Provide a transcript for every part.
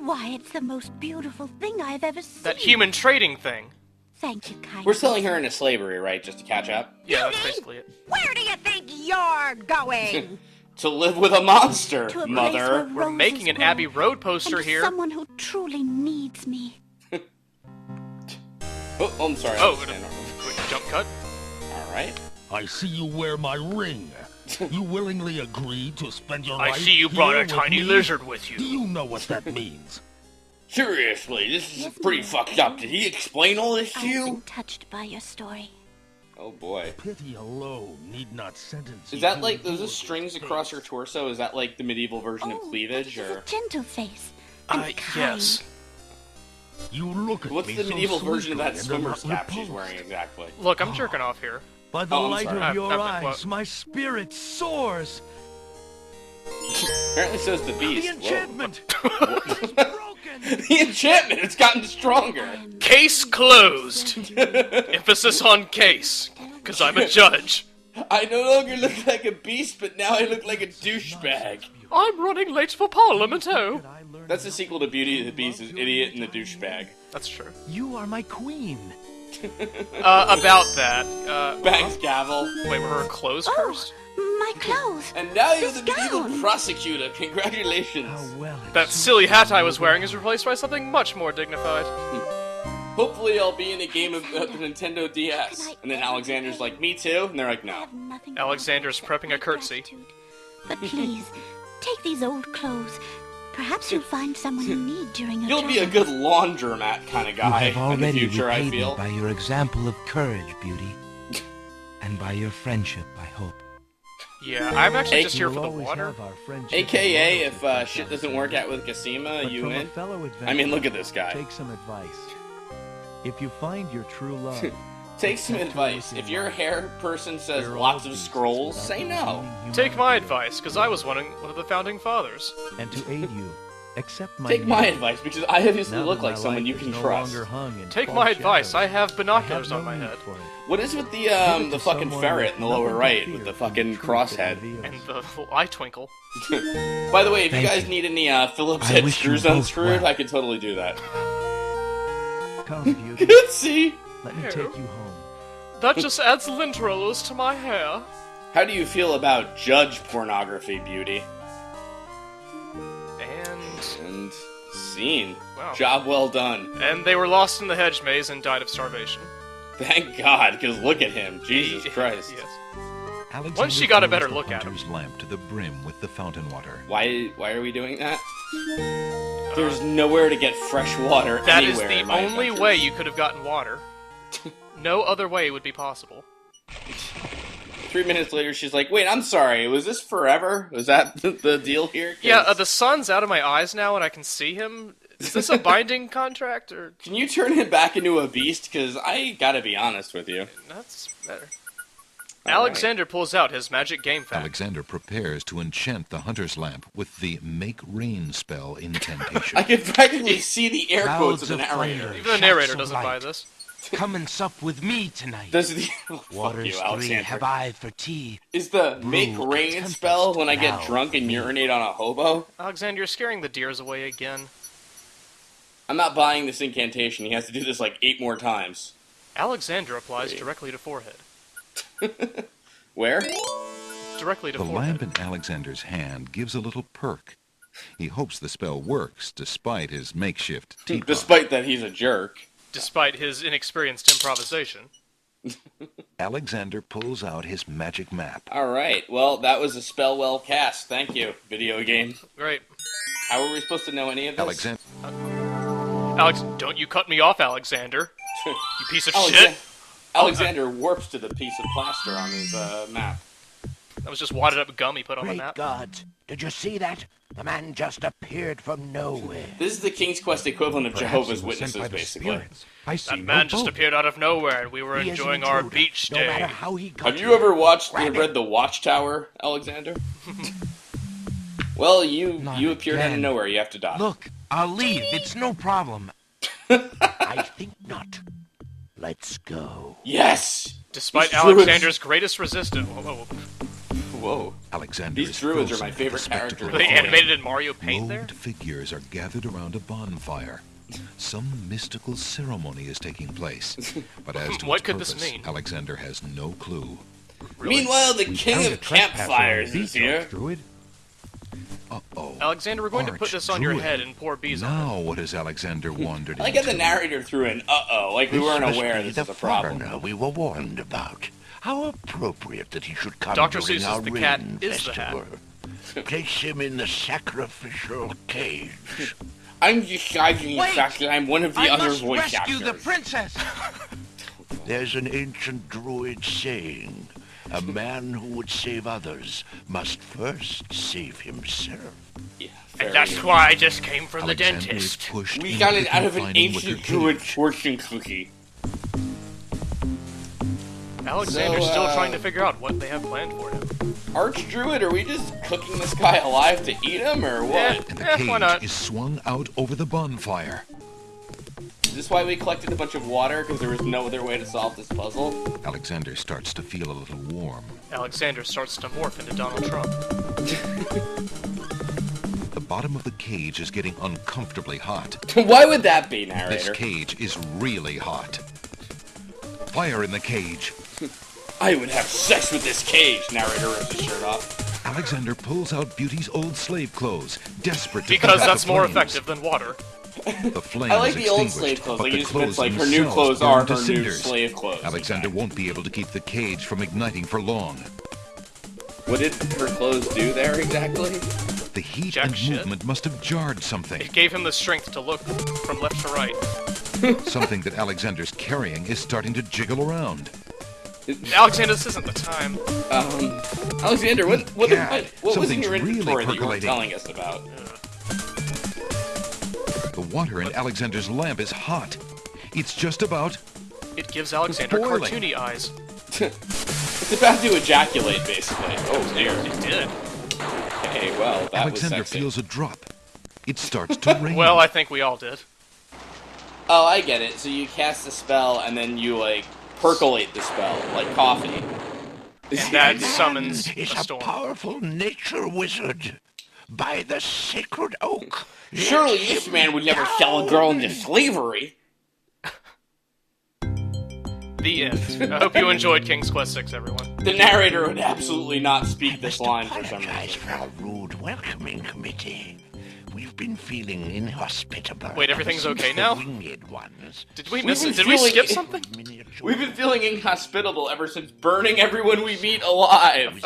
Why, it's the most beautiful thing I've ever seen. That human trading thing. Thank you, kind. We're selling her into slavery, right? Just to catch up? Yeah, that's basically it. Where do you think you're going? To live with a monster, To a place mother. where We're roses making an grow, Abbey Road poster and here. someone who truly needs me. Oh, I'm sorry. Oh, quick jump cut. Alright. I see you wear my ring. You willingly agreed to spend your life I see you brought here a with tiny me? lizard with you. Do you know what that means? Seriously, this is Yes, pretty ma'am. fucked up. Did he explain all this to I've been you? touched by your story. Oh boy. Pity alone need not sentence you Is that to like, endure those strings across her torso? Is that like the medieval version of cleavage, He's or? a gentle face. And kind. Yes. You look at What's me the so medieval version of that sweetly and swimmer's are not cap she's repulsed. wearing exactly? Look, I'm jerking off here. By the Oh, I'm light sorry. of your I've- eyes, what? my spirit soars. Apparently so's the The beast. enchantment is broken. The enchantment has gotten stronger. Case closed. Emphasis on case. Because I'm a judge. I no longer look like a beast, but now I look like a douchebag. I'm running late for Parliament, oh. That's the sequel to Beauty and the Beast, is Idiot and the Douchebag. That's true. You are my queen. About that. Bangs gavel. Wait, were her clothes Oh, cursed? my clothes. And now you're the This medieval gown. prosecutor. Congratulations. How well it That silly hat I was wearing is replaced by something much more dignified. Hopefully I'll be in a game of the Nintendo DS. Can I And then ever Alexander's pay? like, me too? And they're like, I no. have nothing to Alexander's offer prepping a curtsy. gratitude. But please, take these old clothes. Perhaps you'll find someone you need during your You'll be a travel. good laundromat kind of You guy have in the already future, I repaid me feel. by your example of courage, Beauty. And by your friendship, I hope. Yeah, I'm actually Hey, just here We'll for the always water. have our friendship AKA, and if loyalty, shit doesn't Alexander. work out with Cassima, But you from a in? fellow I mean, look at adventurer, this guy. Take some advice. If you find your true love, Take some protect her advice. with If your your life. hair person says We're all lots of beasts scrolls, without say no. redeeming Take my humanity. advice, because I was one of the founding fathers. And to aid you, accept my Take my name. advice, because I obviously Now look that like my someone life you is can no trust. longer hung in Take false my advice, I shadows, have binoculars I on have my no head. need for it. What is with the Give it to fucking someone ferret with in the lower nothing to right fear with the from fucking truth it crosshead? reveals. And the little eye twinkle. By the way, if you Thank guys you. need any Phillips I head wish you screws both unscrewed, well. I could totally do that. Come, Beauty, See? let me take you home. That just adds lint rollers to my hair. How do you feel about judge pornography, Beauty? And scene. Wow. Job well done. And they were lost in the hedge maze and died of starvation. Thank God, because look at him. Jesus Christ. Yes. Alexander Once she got a fills better the look at him. hunter's lamp to the brim with the fountain water. Why are we doing that? There's nowhere to get fresh water That is anywhere the in my only adventures. way you could have gotten water. No other way would be possible. 3 minutes later, she's like, wait, I'm sorry, was this forever? Was that the deal here? 'Cause- Yeah, the sun's out of my eyes now and I can see him. Is this a binding contract, or... Can you turn him back into a beast? Because I gotta be honest with you. That's better. All Alexander pulls out his magic game fact. Alexander prepares to enchant the hunter's lamp with the make rain spell incantation. I can practically see the air quotes Clouds of the of narrator. thunder. Even the narrator Shafts of doesn't buy light. this. Come and sup with me tonight. Does the oh, fuck Waters you, three Alexander? have I for tea. Is the make Brew rain tempest spell when I get now drunk and for me. urinate on a hobo? Alexander, you're scaring the deers away again. I'm not buying this incantation. He has to do this like 8 more times. Alexander applies Wait. directly to forehead. Where? Directly to The forehead. lamp in Alexander's hand gives a little perk. He hopes the spell works despite his makeshift teapot. Despite that he's a jerk. Despite his inexperienced improvisation. Alexander pulls out his magic map. Alright, well, that was a spell well cast. Thank you, video game. Great. How are we supposed to know any of this? Alexander Alex, don't you cut me off, Alexander. You piece of Alexa- shit. Alexander warps to the piece of plaster on his map. That was just wadded up gum he put on the Great map. gods, did you see that? The man just appeared from nowhere. This is the King's Quest equivalent of Perhaps Jehovah's he was sent Witnesses, by the basically. spirits. I see That no man just boat. appeared out of nowhere and we were He is an enjoying our intruder. beach No day. matter how he got Have you ever Grab read it. The Watchtower, Alexander? Well, you Not appeared out of again. nowhere. You have to die. Look, I'll leave. It's no problem. I think not. Let's go. Yes! Despite These druids- Alexander's greatest resistance. Whoa, whoa, whoa. Whoa. Alexander These is druids are frozen my at favorite the spectacle characters. They of fire. animated in Mario Paint there? Robed figures are gathered around a bonfire. Some mystical ceremony is taking place. But as to What its could this purpose, mean? Alexander has no clue. Really? Meanwhile, the We king found a of trespasser campfires on the is beach, here. Druid. Uh-oh. Alexander, we're going to put this on your Archdruid. head and pour bees on it. Now what has Alexander wandered I like how into? the narrator threw in "uh-oh," like we weren't aware this is a problem. foreigner we were warned about. How appropriate that he should come Dr. during Seuss's our The Cat ring is the hat. festival. Place him in the sacrificial cage. I'm disguising the Wait! fact that I'm one of the I other must voice rescue actors. the princess! There's an ancient druid saying, a man who would save others must first save himself. Yeah, fair And that's enough. why I just came from the Alexander is dentist. pushed We into got the it out of an confining wicker ancient druid cage. fortune cookie. Alexander's So, still trying to figure out what they have planned for him. Archdruid, are we just cooking this guy alive to eat him, or what? Yeah. And the Why not? cage is swung out over the bonfire. Is this why we collected a bunch of water? Because there was no other way to solve this puzzle? Alexander starts to feel a little warm. Alexander starts to morph into Donald Trump. The bottom of the cage is getting uncomfortably hot. Why would that be, This narrator? cage is really hot. Fire in the cage. I would have sex with this cage, narrator rips his shirt off. Alexander pulls out Beauty's old slave clothes, desperate to Because put out that's the more flames. effective than water. The flames I like the old extinguished, slave clothes. but Like, the you just meant, clothes like, her new themselves clothes are burn to her new cinders. slave clothes. Alexander Okay. won't be able to keep the cage from igniting for long. What did her clothes do there exactly? The heat Jack and shit. movement must have jarred something. It gave him the strength to look from left to right. Something that Alexander's carrying is starting to jiggle around. Alexander, this isn't the time. Alexander, what was in Something's your really inventory that you weren't percolating. telling us about? The water in Alexander's lamp is hot. It's just about... It gives Alexander boiling. cartoony eyes. It's about to ejaculate, basically. Oh dear. It did. Hey, well, that Alexander was sexy. feels a drop. It starts to rain. Well, I think we all did. Oh, I get it. So you cast a spell, and then you, like, percolate the spell, like coffee. And that summons is a a storm. powerful nature wizard. By the sacred oak. Surely this man would never sell a girl into slavery. The end. I hope you enjoyed King's Quest VI, everyone. The narrator would absolutely not speak this line for some Apologize reason. for our rude welcoming committee. We've been feeling inhospitable. Wait, everything's ever okay since now? the winged ones. Did we We've miss been it? Did we feeling- skip something? We've been feeling inhospitable ever since burning everyone we meet alive.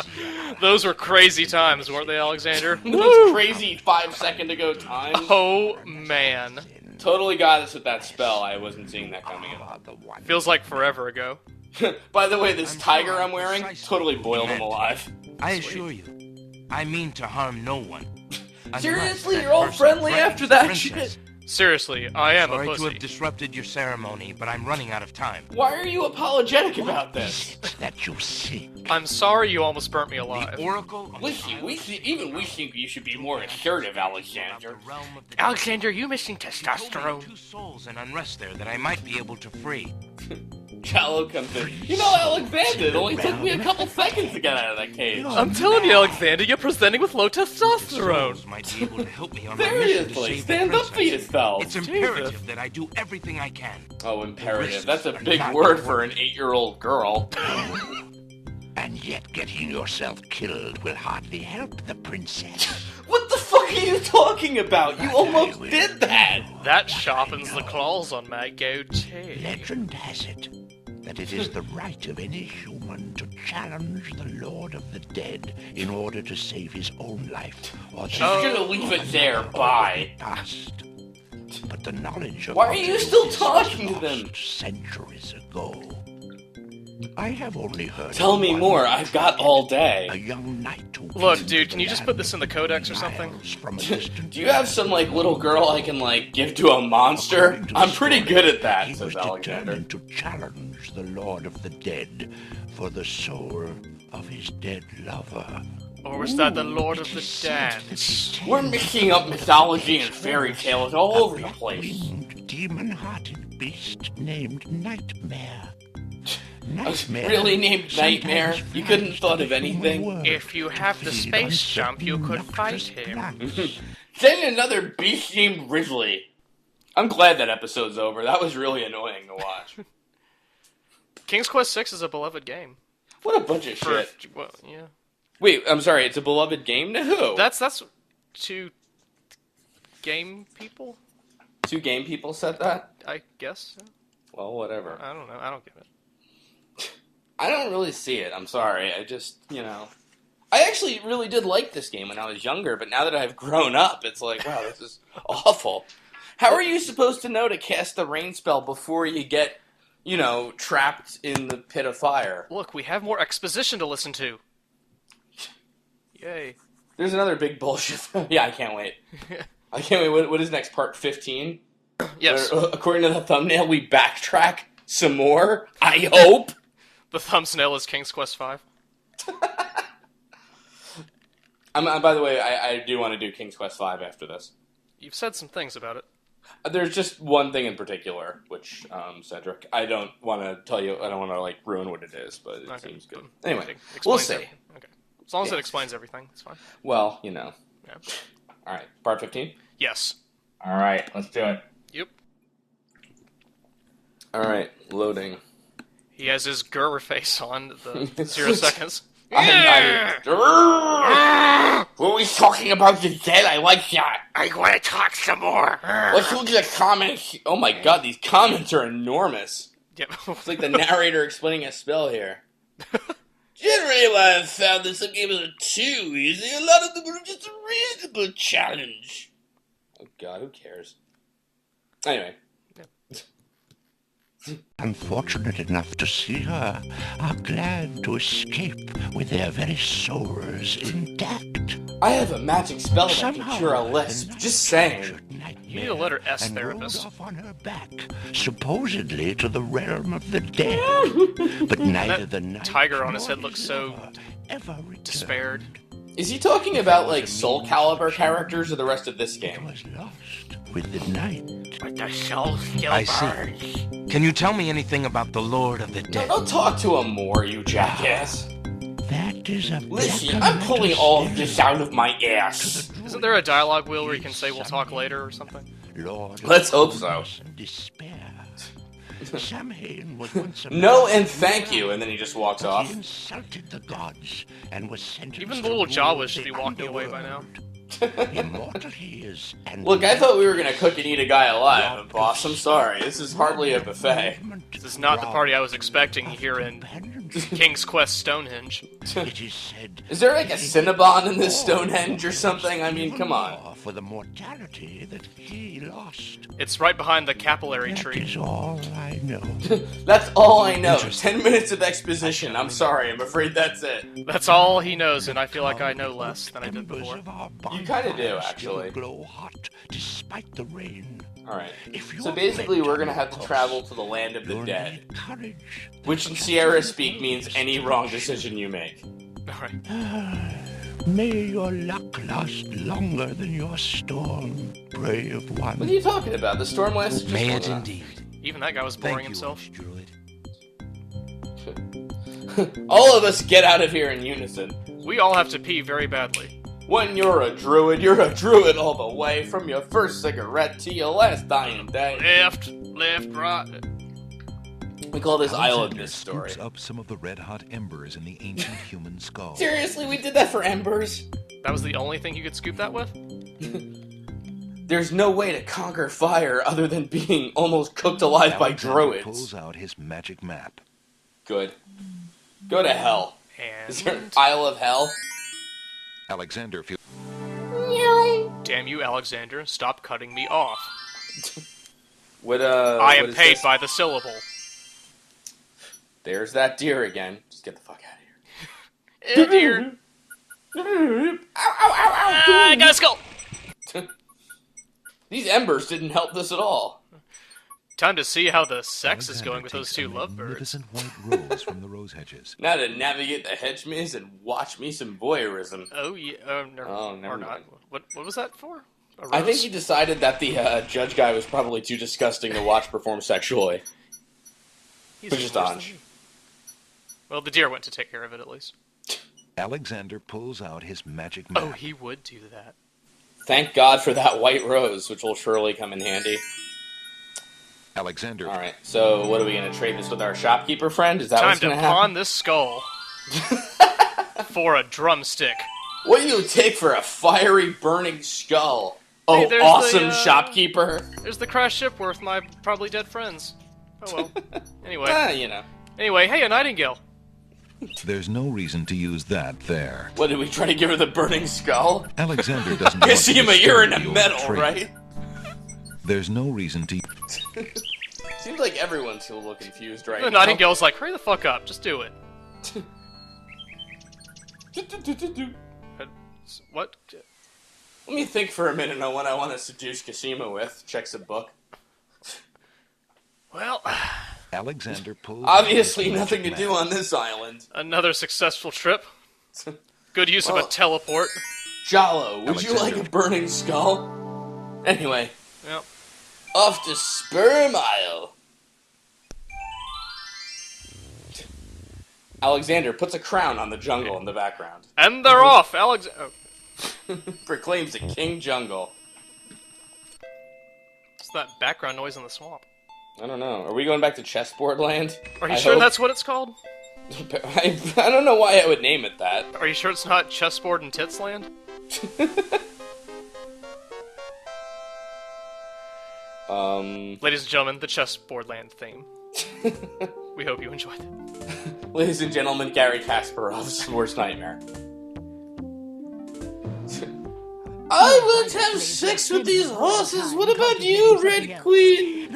Those were crazy times, weren't they, Alexander? Those crazy 5-second ago times. Oh, man. Totally got us with that spell. I wasn't seeing that coming in. Feels like forever ago. By the way, this I'm tiger sure I'm wearing precisely totally what boiled you him meant. alive. I assure you, I mean to harm no one. Unless Seriously, that you're all person friendly threatens after the that princess. shit? Seriously, I am a Sorry to pussy. have disrupted your ceremony, but I'm running out of time. Why are you apologetic about this? That you seek. I'm sorry you almost burnt me The alive. Oracle of We the think you should be more assertive, Alexander. the realm of the Alexander, you missing He told me testosterone. 2 souls and unrest there that I might be able to free. Jollo comes in. You know, Alexander, it only took me a couple seconds to get out of that cage. I'm telling you, Alexander, you're presenting with low testosterone. Souls might be able to help me on my mission to Seriously, save the stand up for princess. yourself. It's imperative that I do everything I can. Oh, imperative. risks That's a are big not word for worth an 8-year-old girl. And yet getting yourself killed will hardly help the princess. What the fuck are you talking about? You almost did that! That sharpens the claws on my goatee. Legend has it that it is the right of any human to challenge the Lord of the Dead in order to save his own life or the She's gonna leave it there, bye. past. But the knowledge of Why are you still this talking to was them? lost centuries ago. I have only heard. Tell of me one more, I've got all day. A young knight who Look, came dude, to can the you just land put this in the of codex or something? miles from a distant Do you have some, like, little girl I can, like, give to a monster? According to the I'm pretty story, good at that, he says was Alexander. determined to challenge the Lord of the Dead for the soul of his dead lover. Or was that the Lord of It the is said that Dance? his We're tale mixing up mythology and fairy tales all over the place. winged, demon-hearted beast named Nightmare. Nightmare Really named Nightmare? sometimes You couldn't flies thought to of the anything? human world If you have the to feed space on jump, you could certain fight noxious him. plants. Then another beast named Ridley. I'm glad that episode's over. That was really annoying to watch. King's Quest VI is a beloved game. What a bunch of For, shit. well, yeah. Wait, I'm sorry, it's a beloved game to who? That's to game people, Two game people said that? I guess. Well, whatever. I don't know. I don't get it. I don't really see it. I'm sorry. I just, I actually really did like this game when I was younger, but now that I've grown up, it's like, wow, this is awful. How are you supposed to know to cast the rain spell before you get, trapped in the pit of fire? Look, we have more exposition to listen to. Yay. There's another big bullshit. Yeah, I can't wait. I can't wait. What is next? Part 15? Yes. According to the thumbnail, we backtrack some more? I hope? The thumbnail is King's Quest V. By the way, I do want to do King's Quest V after this. You've said some things about it. There's just one thing in particular, which, Cedric, I don't want to tell you, I don't want to, ruin what it is, but it seems good. Anyway, It we'll explains see. Okay. As long as Yeah. it explains everything, it's fine. Well, Yeah. Alright, part 15? Yes. Alright, let's do it. Yep. Alright, loading. He has his Gurr face on the 0 seconds. We're always talking about the dead, I like that. I want to talk some more. Let's look at the comments. Oh my god, these comments are enormous. Yep. It's like the narrator explaining a spell here. Generally, what I've found that some games are too easy, a lot of them are just a reasonable challenge. Oh god, who cares? Anyway. Unfortunate enough to see her, are glad to escape with their very souls intact. I have a magic spell that can Somehow, cure a lisp. Just saying. You need a letter S and therapist. rolled off on her back, supposedly to the realm of the dead. But neither the night tiger on his nor head looks his so lover ever returned. despaired. Is he talking about, Soul Calibur characters or the rest of this It game? was lost with the night. But the soul still I see. burns. Can you tell me anything about the Lord of the No, Dead? don't talk to him more, you jackass. That is a Listen, black I'm and pulling white all of this stare out of my ass. to the Isn't there a dialogue wheel where you can druids, say we'll talk later or something? Lord Let's of hope so. darkness and despair. Samhain was once a No man and thank you, and then he just walks but off. He insulted the gods and was sentenced Even the to little rule Jawas should the be walking away by now. underworld. Immortal he is, and Look, I thought we were gonna cook and eat a guy alive, boss. I'm sorry. This is hardly a buffet. This is not the party I was expecting here in King's Quest Stonehenge. It is said. Is there a Cinnabon in this Stonehenge or something? I mean, come on. For the mortality that he lost. It's right behind the capillary That tree. is all I know. That's all I know. 10 minutes of exposition. I'm sorry. I'm afraid that's it. That's all he knows, and I feel like I know less than I did Embers before. of our You kinda do, bonfire actually. still glow hot despite the rain. Alright. If So you're basically, bent we're on gonna your have to course, travel to the land of the you'll dead. need courage. Which in Sierra speak means any wrong decision you make. Alright. May your luck last longer than your storm, brave one. What are you talking about? The storm lasted just May long it enough. indeed. Even that guy was Thank boring you, himself. Arch Druid. All of us get out of here in unison. We all have to pee very badly. When you're a druid all the way, from your first cigarette to your last dying day. Left, right. We call this Isle of Alexander Mist story. scoops up some of the red-hot embers in the ancient human skull. Seriously, we did that for embers? That was the only thing you could scoop that with? There's no way to conquer fire other than being almost cooked alive by Alexander druids. pulls out his magic map. Good. Go to hell. Is there an And... Isle of Hell? Alexander feels Damn you, Alexander. Stop cutting me off. What, I what am is paid this? by the syllable. There's that deer again. Just get the fuck out of Eh, dear. here. Ow, ow, ow, ow. I got a skull! These embers didn't help this at all. Time to see how the sex is Alexander going with those takes two a lovebirds. magnificent white rose from the rose hedges. Now to navigate the hedge maze and watch me some voyeurism. Oh, yeah. Never, Oh, never or not. mind. What was that for? A I think rose? he decided that the judge guy was probably too disgusting to watch perform sexually. He's Which is worse Anj. than me. Well, the deer went to take care of it, at least. Alexander pulls out his magic map. Oh, he would do that. Thank God for that white rose, which will surely come in handy. Alexander. Alright, so what are we going to trade this with our shopkeeper friend? Is that Time what's to going to happen? pawn this skull for a drumstick. What do you take for a fiery, burning skull? Oh, Hey, there's awesome the, shopkeeper. There's the crashed ship worth my probably dead friends. Oh well. Anyway. You know. Anyway, hey, a nightingale. There's no reason to use that there. What, did we try to give her the burning skull? Alexander doesn't want to Kashima, you're disturb into the old metal, trade. right? There's no reason to... Seems like everyone's a little confused right The now. nightingale's like, hurry the fuck up, just do it. What? Let me think for a minute on what I want to seduce Kashima with. Checks a book. Well, Alexander pulls... Obviously out his nothing to magic do map. on this island. another successful trip. Good use of Well- a teleport. Jollo, would you like Alexander. a burning skull? Anyway, Yep. off to Sperm Isle. Alexander puts a crown on the jungle in the background. And they're off, Alex. Oh, Proclaims the king jungle. what's that background noise in the swamp? I don't know. Are we going back to chessboard land? Are you I sure hope- that's what it's called? I don't know why I would name it that. Are you sure it's not chessboard and tits land? Ladies and gentlemen, the chessboard land theme. We hope you enjoyed it. Ladies and gentlemen, Gary Kasparov's worst nightmare. I won't have sex with these horses. What about you, Red Queen?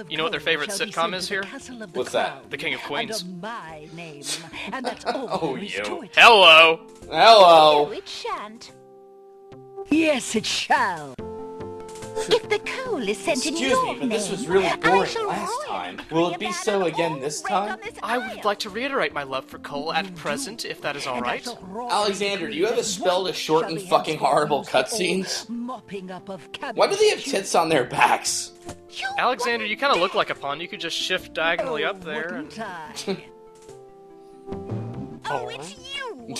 You know what their favorite sitcom is here? What's that? The King of Queens. Under my name, and that's all Oh, there is you. to it. Hello! Hello. No, it shan't. Yes, it shall. If the coal is sent in Excuse your me, but this name, was really I boring shall last royally time. decree Will a it be ban so on again all this weight time? on this I would isle. like to reiterate my love for coal at present, if that is alright. Alexander, do you have a spell to shorten fucking horrible cutscenes? Mopping up of cabbage. Why do they have tits on their backs? You Alexander, wouldn't you kind of look dare. like a pawn. You could just shift diagonally up there. And... Wouldn't I? Oh, it's you!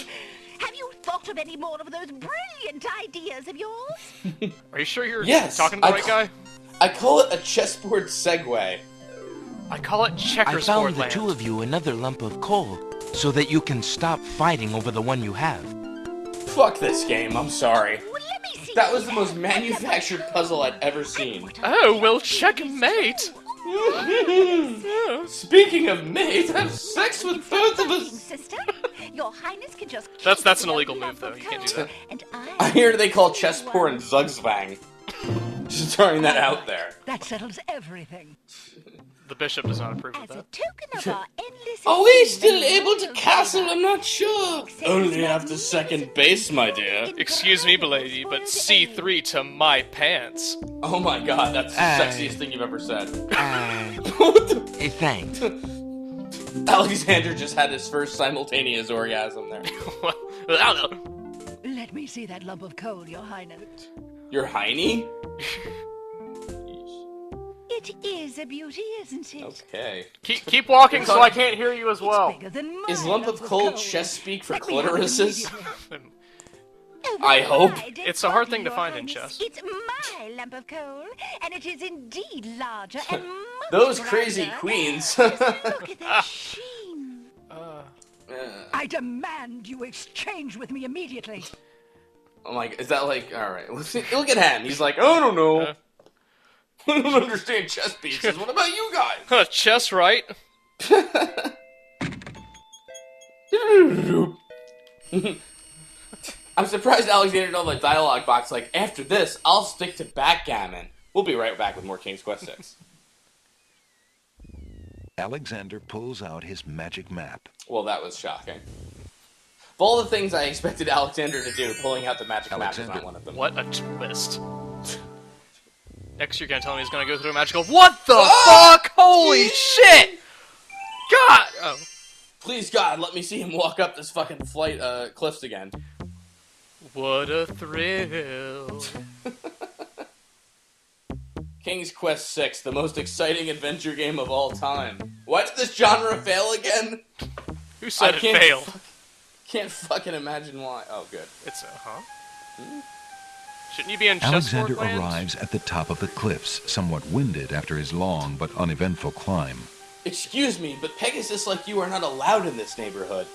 Have you thought of any more of those brilliant ideas of yours? Are you sure you're Yes, talking to the I right ca- guy? I call it a chessboard segue. I call it I checkers found board the land. two of you another lump of coal, so that you can stop fighting over the one you have. Fuck this game, I'm sorry. Well, let me see. That was the most manufactured puzzle I'd ever seen. Oh, well, checkmate! Speaking of mate, have sex with both of us. Sister, your highness can just That's an keep illegal the move, though. lump You can't of do that. coal, And I hear they call chess porn Zugzwang. Just throwing that out there. That settles everything. The bishop does not approve of As that. a token of our endless... Are we esteem still and able to loyal castle? favor, I'm not sure. Only after second base, my dear. Excuse me, milady, but C3 to my pants. Oh my god, that's the sexiest thing you've ever said. Thanks. Alexander just had his first simultaneous orgasm there. Let me see that lump of coal, your highness. Your hiney? It is a beauty, isn't it? Okay. Keep walking so I can't hear you as well. Bigger than my Is lump of coal chess speak for Let me have it clitorises? immediately. Oh, I hope. my dear It's a hard body, thing to your find in highness. chess. It's my lump of coal, and it is indeed larger and much Those crazy brighter. queens. Just look at that sheen. I demand you exchange with me immediately. Oh my god, is that like, alright, look at him, he's like, I don't know. I don't understand chess pieces, what about you guys? Chess, right? I'm surprised Alexander did the dialogue box like, after this, I'll stick to backgammon. We'll be right back with more King's Quest 6. Alexander pulls out his magic map. Well, that was shocking. Of all the things I expected Alexander to do, pulling out the magic map is not Alexander. one of them. What a twist. Next you're gonna tell me he's gonna go through a magical... What the Ah! fuck? Holy shit! God! Oh. Please, God, let me see him walk up this fucking flight, cliffs again. What a thrill. King's Quest 6, the most exciting adventure game of all time. Why did this genre fail again? Who said it failed? Can't fucking imagine why. Oh, good. It's huh? Shouldn't you be in Alexander chessboard land? arrives at the top of the cliffs, somewhat winded after his long but uneventful climb. Excuse me, but Pegasus like you are not allowed in this neighborhood.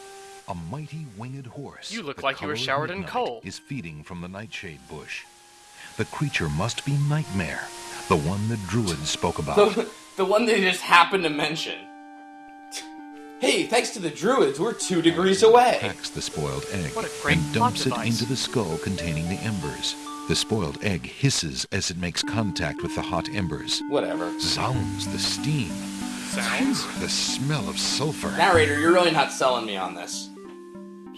A mighty winged horse. You look the like you were color of showered in midnight, coal. Is feeding from the nightshade bush. The creature must be Nightmare, the one the druids spoke about. The one they just happened to mention. Hey, thanks to the druids, we're 2 degrees away. Packs the spoiled egg What a great and plot dumps it device. into the skull containing the embers. The spoiled egg hisses as it makes contact with the hot embers. Whatever. Zounds, the steam. Sounds? The smell of sulfur. Narrator, you're really not selling me on this.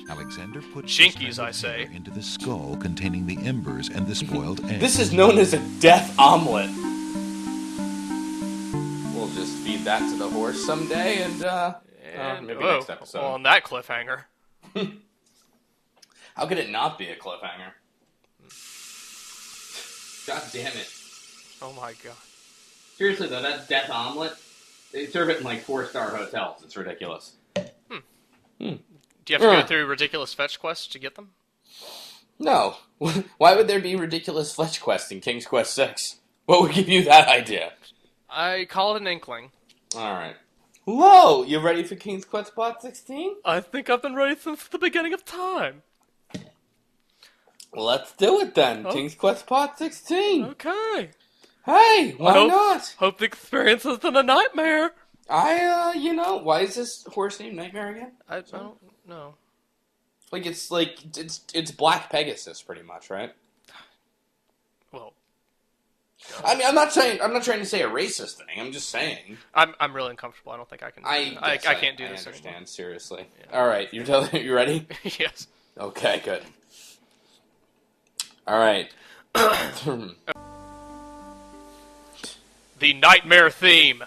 Alexander puts Jinkies, the I say. into the skull containing the embers and the spoiled egg. This is known as a death omelet. We'll just feed that to the horse someday, and maybe next episode. Well, on that cliffhanger. How could it not be a cliffhanger? God damn it. Oh my god. Seriously though, that death omelet, they serve it in like 4-star hotels. It's ridiculous. Do you have to go through ridiculous fetch quests to get them? No. Why would there be ridiculous fetch quests in King's Quest VI? What would give you that idea? I call it an inkling. Alright. Whoa! You ready for King's Quest Part 16? I think I've been ready since the beginning of time. Let's do it then. Oh. King's Quest Part 16. Okay. Hey, why not? Hope the experience isn't a nightmare. Why is this horse named Nightmare again? I don't know. It's Black Pegasus, pretty much, right? Well, I mean, I'm not trying to say a racist thing. I'm just saying. I'm really uncomfortable. I don't think I can. I can't do this I understand. anymore. Seriously. Yeah. All right, you ready? Yes. Okay, good. All right. The nightmare theme.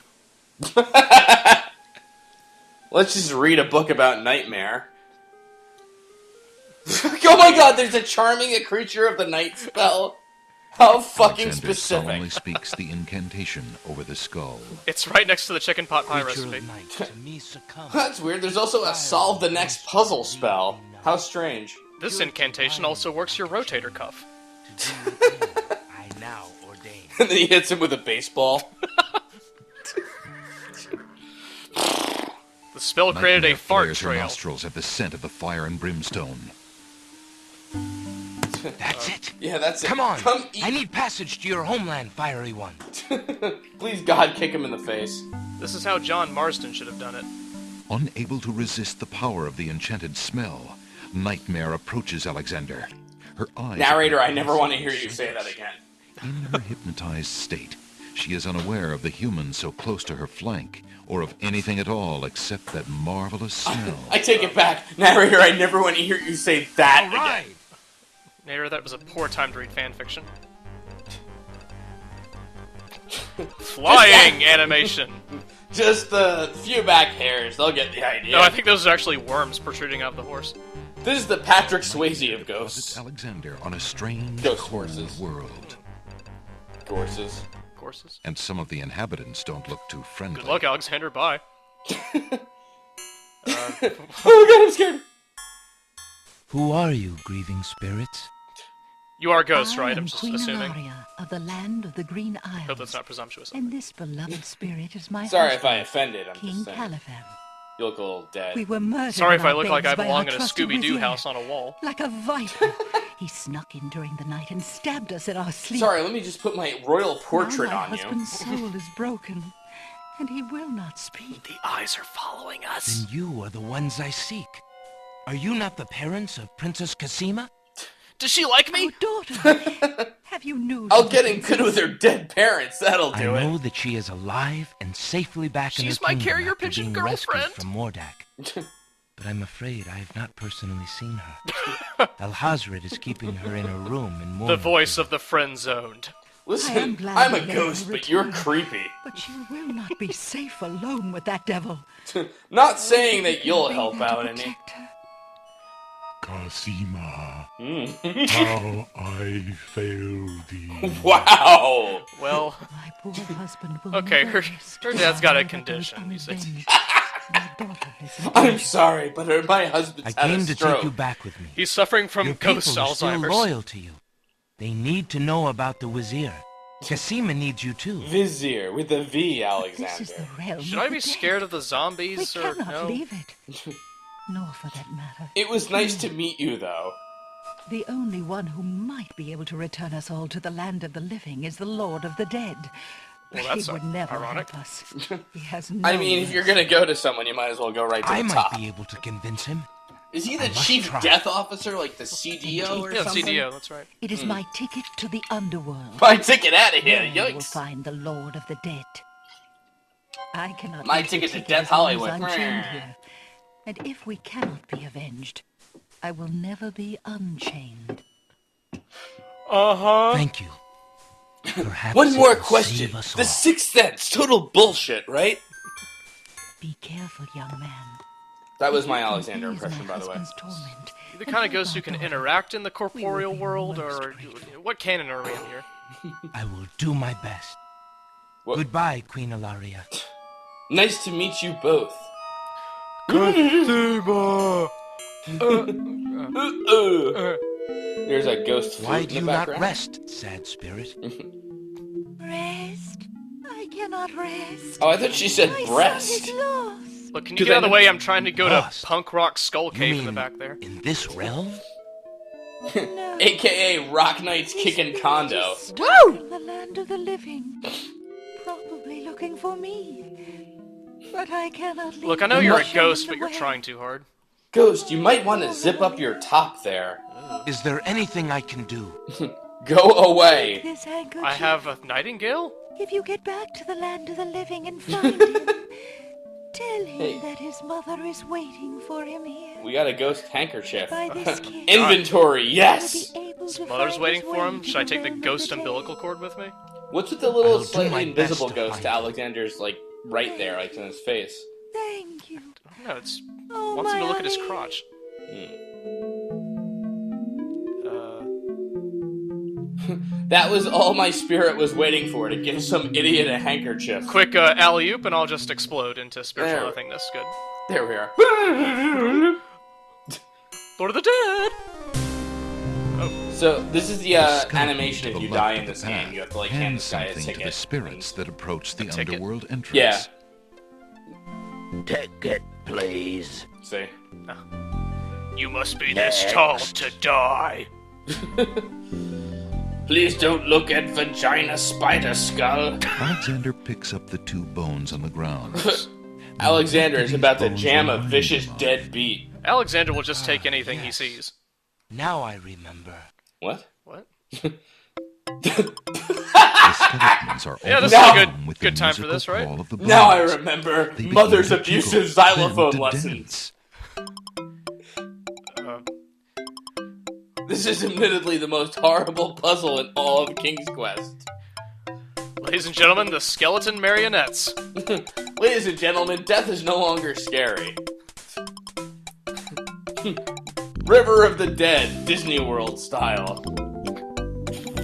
Let's just read a book about Nightmare. Oh my god, there's a charming a creature of the night spell. How fucking Alexander solemnly specific. speaks the incantation over the skull. It's right next to the chicken pot pie Creature recipe. of night, to me succumb. That's weird. There's also a solve the next puzzle spell. How strange. This incantation also works your rotator cuff. To do the end, I now ordain. And then he hits him with a baseball. The spell created a Nightmare fart flares her trail. nostrils at the scent of the fire and brimstone. That's it. Yeah, that's it. Come on. Come eat. I need passage to your homeland, fiery one. Please, God, kick him in the face. This is how John Marsden should have done it. Unable to resist the power of the enchanted smell, Nightmare approaches Alexander. Her eyes... Narrator, I never want to hear you say that again. In her hypnotized state, she is unaware of the human so close to her flank, or of anything at all except that marvelous smell. I take it back. Narrator, I never want to hear you say that All right. again. Nader, that was a poor time to read fanfiction. Flying animation. Just the few back hairs. They'll get the idea. No, I think those are actually worms protruding out of the horse. This is the Patrick Swayze of It's ghosts. Alexander on a strange, Ghost cold horses. world. Horses. Horses. And some of the inhabitants don't look too friendly. Good luck, Alexander. Bye. Oh god, I'm scared. Who are you, grieving spirits? You are ghosts, I right? am I'm just Queen assuming. Ilaria of the land of the Green Isles. Hope that's not presumptuous. And this beloved spirit is my Sorry if I husband, offended. I'm King just saying. Califan. You look a little dead. We were murdered. Sorry in if I our look like beds I by belong our in a trusted Scooby-Doo vizier. house on a wall. Like a viper, he snuck in during the night and stabbed us in our sleep. Sorry, let me just put my royal portrait now my on you. husband's soul is broken, and he will not speak. The eyes are following us. Then you are the ones I seek. Are you not the parents of Princess Casima? Does she like me? Oh, daughter, have you news? I'll of get the in good with her dead parents. That'll I do know it. that she is alive and safely back in her She's my kingdom carrier after pigeon being girlfriend. rescued from Mordak. But I'm afraid I have not personally seen her. Alhazred is keeping her in a room in Mordak. The voice of the friend-zoned. I am Listen, glad I'm you a let her ghost, but you're return. creepy. But you will not be safe alone with that devil. Not saying that you'll Be help there to out any. protect her. Casima, Mm. how I fail thee. Wow. Well, My poor husband will okay, never her rest dad's got a till that condition, you goes see. unavenged. My daughter is in I'm danger. sorry, but my husband's I had a came to stroke. take you back with me. He's suffering from Your ghost people are still Alzheimer's. loyal to you. They need to know about the Wazir. Cassima needs you too. Vizier with a V, This is Alexander. the realm Should of I the be dead. scared of the We zombies or cannot no? leave it. Nor, for that matter, It was nice to meet you, though. the only one who might be able to return us all to the land of the living is the Lord of the dead. Well, He that's would never ironic. help us. He has no I mean, if you're gonna go to someone, you might as well go right to I the might top. be able to convince him. Is he the I must chief try. death officer, like the CDO or Yeah, something? CDO, that's right. It is my ticket to the underworld. My ticket out of here, There you will yikes. find the Lord of the Dead. I cannot My use the ticket to ticket Death as long as Hollywood. I'm chained here. And if we cannot be avenged, I will never be unchained. Uh-huh. Thank you. Perhaps One it more will question. save us The all. Sixth Sense, total bullshit, right? Be careful, young man. That was my You can Alexander ease impression, my by the way. husband's torment You're the and kind of help ghost our who can daughter. interact in the We will corporeal be world, most or grateful. what canon are we in here? I will do my best. What- Goodbye, Queen Ilaria. Nice to meet you both. There's a ghost Why flute do in you the not background. rest, sad spirit? Rest? I cannot rest. Oh, I thought she said My breast. son is lost. Look, can you 'Cause get out I of the know- way? I'm trying to go to Lost. Punk Rock Skull You Cave in the mean back there. in this realm? No. AKA Rock Knight's His kicking spirit condo. is stuck in the land of the living. Probably looking for me. But I cannot leave. Look, I know you're a him ghost, in but the you're way. trying too hard. Ghost, you might want to zip up your top there. Is there anything I can do? Go away. This handkerchief. I have a nightingale? If you get back to the land of the living and find him, tell him Hey. that his mother is waiting for him here. We got a ghost handkerchief. By this kiss, Inventory, he will yes! be able to Mother's find waiting his for way him? to Should I the take the realm of ghost dead. umbilical cord with me? What's with the little I'll do slightly my invisible best to ghost find to him. Alexander's, like, right there, like, in his face? Thank you. No, it's Oh, wants him my to look at his honey. crotch. That was all my spirit was waiting for, to give some idiot a handkerchief. Quick alley-oop and I'll just explode into spiritual There. nothingness. Good. There we are. Lord of the Dead! So, this is the Skeleton animation to if the you left die of in the this game. path You have to, like, hand hands this guy a something to the ticket. spirits that approach the ticket? underworld entrance. Yeah. Ticket, please. See? You must be this tall to die. Please don't look at vagina spider skull. Alexander picks up the two bones on the ground. Alexander is about to Bones jam a remind vicious him of- dead beat. Alexander will just take anything he yes. sees. Now I remember. What? What? The skeletons are Yeah, this is a overcome good- with good the time for musical this, right? call of the Now I bones. remember They begin mother's to abusive jiggle, xylophone then to lessons. dance. This is admittedly the most horrible puzzle in all of King's Quest. Ladies and gentlemen, the skeleton marionettes. Ladies and gentlemen, death is no longer scary. River of the Dead, Disney World style.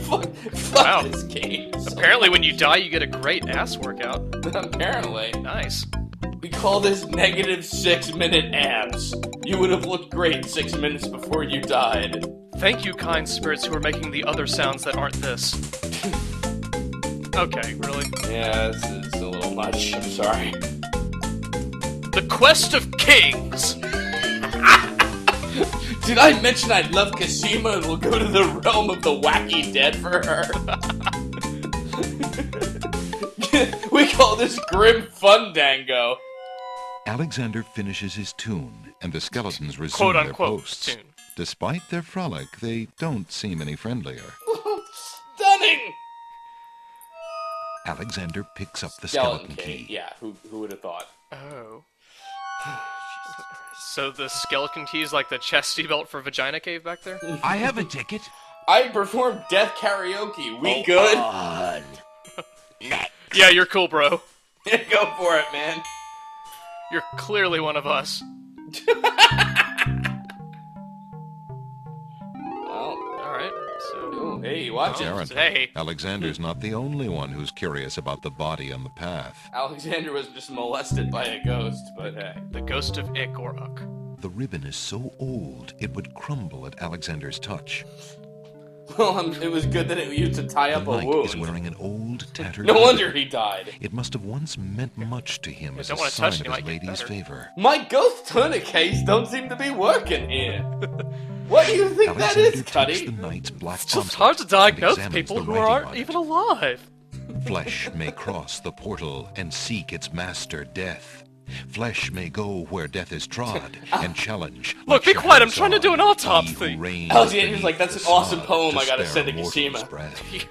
Fuck Wow. this game. So Apparently when you die, you get a great ass workout. apparently. Nice. We call this negative 6 minute abs. You would have looked great 6 minutes before you died. Thank you, kind spirits who are making the other sounds that aren't this. Okay, really? Yeah, this is a little much. I'm sorry. The Quest of Kings! Did I mention I love Cassima and we'll go to the realm of the wacky dead for her? We call this Grim Fundango. Alexander finishes his tune, and the skeletons resume Quote their unquote posts. tune. Despite their frolic, they don't seem any friendlier. Stunning! Alexander picks up the Skeleton skeleton key. key. Yeah, who would have thought? Oh. So the skeleton key is like the chesty belt for Vagina Cave back there? I have a ticket. I performed death karaoke. We good? On. Yeah, you're cool, bro. Go for it, man. You're clearly one of us. Well, Alright, so... Oh, hey, watch it. Aaron, Hey. Alexander's not the only one who's curious about the body on the path. Alexander was just molested by a ghost, but hey. The ghost of Ick or Uck. The ribbon is so old, it would crumble at Alexander's touch. Well, it was good that it used to tie up The a knight wound. is wearing an old, tattered No ribbon. wonder he died. It must have once meant much to him as don't a wanna sign touch of it, you his might get lady's better. favor. My ghost tourniquets don't seem to be working here. What do you think that Alexander is, takes Cuddy? the knight's black It's just pamphlet hard to and diagnose examines people the who writing aren't on even it. alive. Flesh may cross the portal and seek its master, death. Flesh may go where death is trod and challenge. Look, like be quiet, I'm shadows trying to do on, an autopsy. he who reigns Alexander's like, beneath that's the an awesome sod poem to I gotta spare send to mortals' Kashima. breath.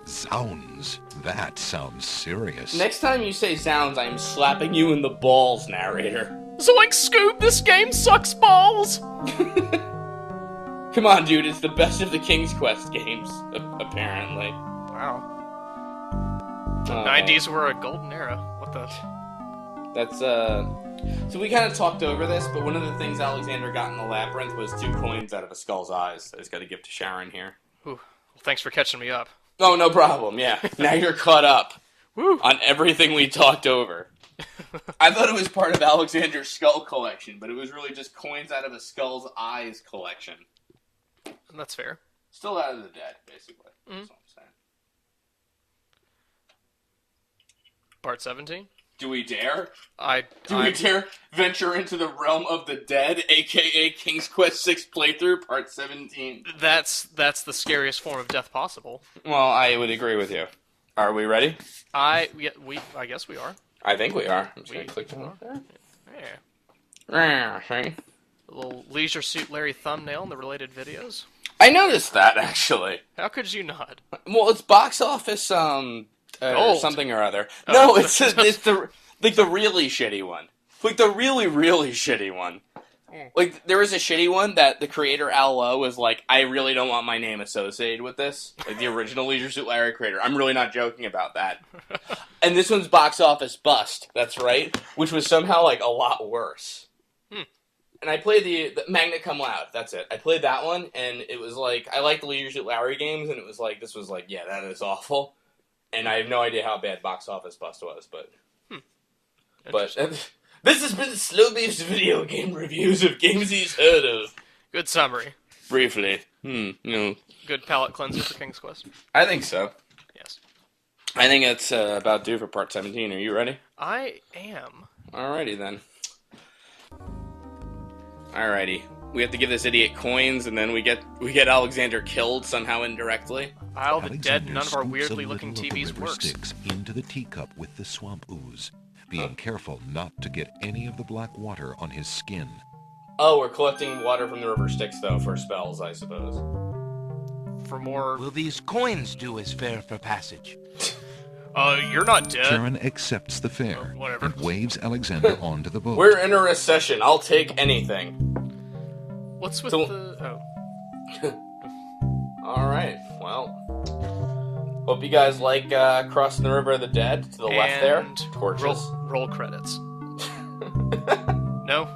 Zounds, that sounds serious. Next time you say sounds, I am slapping you in the balls, narrator. Zoink Scoob, this game sucks balls! Come on, dude, it's the best of the King's Quest games, apparently. Wow. The 90s were a golden era. What the... That's, So we kind of talked over this, but one of the things Alexander got in the labyrinth was 2 coins out of a skull's eyes. I just gotta give to Sharon here. Ooh. Well, thanks for catching me up. Oh, no problem, yeah. Now you're caught up Woo. on everything we talked over. I thought it was part of Alexander's skull collection, but it was really just coins out of a skull's eyes collection. That's fair. Still out of the dead, basically. Mm. That's what I'm saying. Part 17? Do we dare? Do I we dare venture into the realm of the dead, aka King's Quest 6 playthrough, part 17? That's the scariest form of death possible. Well, I would agree with you. Are we ready? I guess we are. I think we are. I'm just gonna click on there. Yeah. See? A little Leisure Suit Larry thumbnail in the related videos. I noticed that, actually. How could you not? Well, it's box office, Gold. something or other. Oh. No, it's the really shitty one. Like, the really, really shitty one. Like, there was a shitty one that the creator, Al Lowe, was like, I really don't want my name associated with this. Like, the original Leisure Suit Larry creator. I'm really not joking about that. And this one's box office bust, that's right, which was somehow, like, a lot worse. And I played the Magna Cum Laude, that's it. I played that one, and it was like, I liked the Leisure Suit Larry games, and it was like, this was like, yeah, that is awful. And I have no idea how bad box office bust was, but... But this has been Slowbeef's video game reviews of games he's heard of. Good summary. Briefly. No. Good palate cleanser for King's Quest. I think so. Yes. I think it's about due for part 17. Are you ready? I am. Alrighty then. Alrighty. We have to give this idiot coins, and then we get Alexander killed somehow indirectly. I'll be dead. Alexander None of our scoops a weirdly looking little of the TVs river works. sticks into the teacup with the swamp ooze, being careful not to get any of the black water on his skin. Oh, we're collecting water from the river Styx, though, for spells, I suppose. For more... Will these coins do as fare for passage? You're not dead. Sharon accepts the fare whatever. and waves Alexander onto the boat. We're in a recession. I'll take anything. What's with So- the... Oh. Alright, well. Hope you guys like Crossing the River of the Dead to the left there. And Torches. Roll credits. No?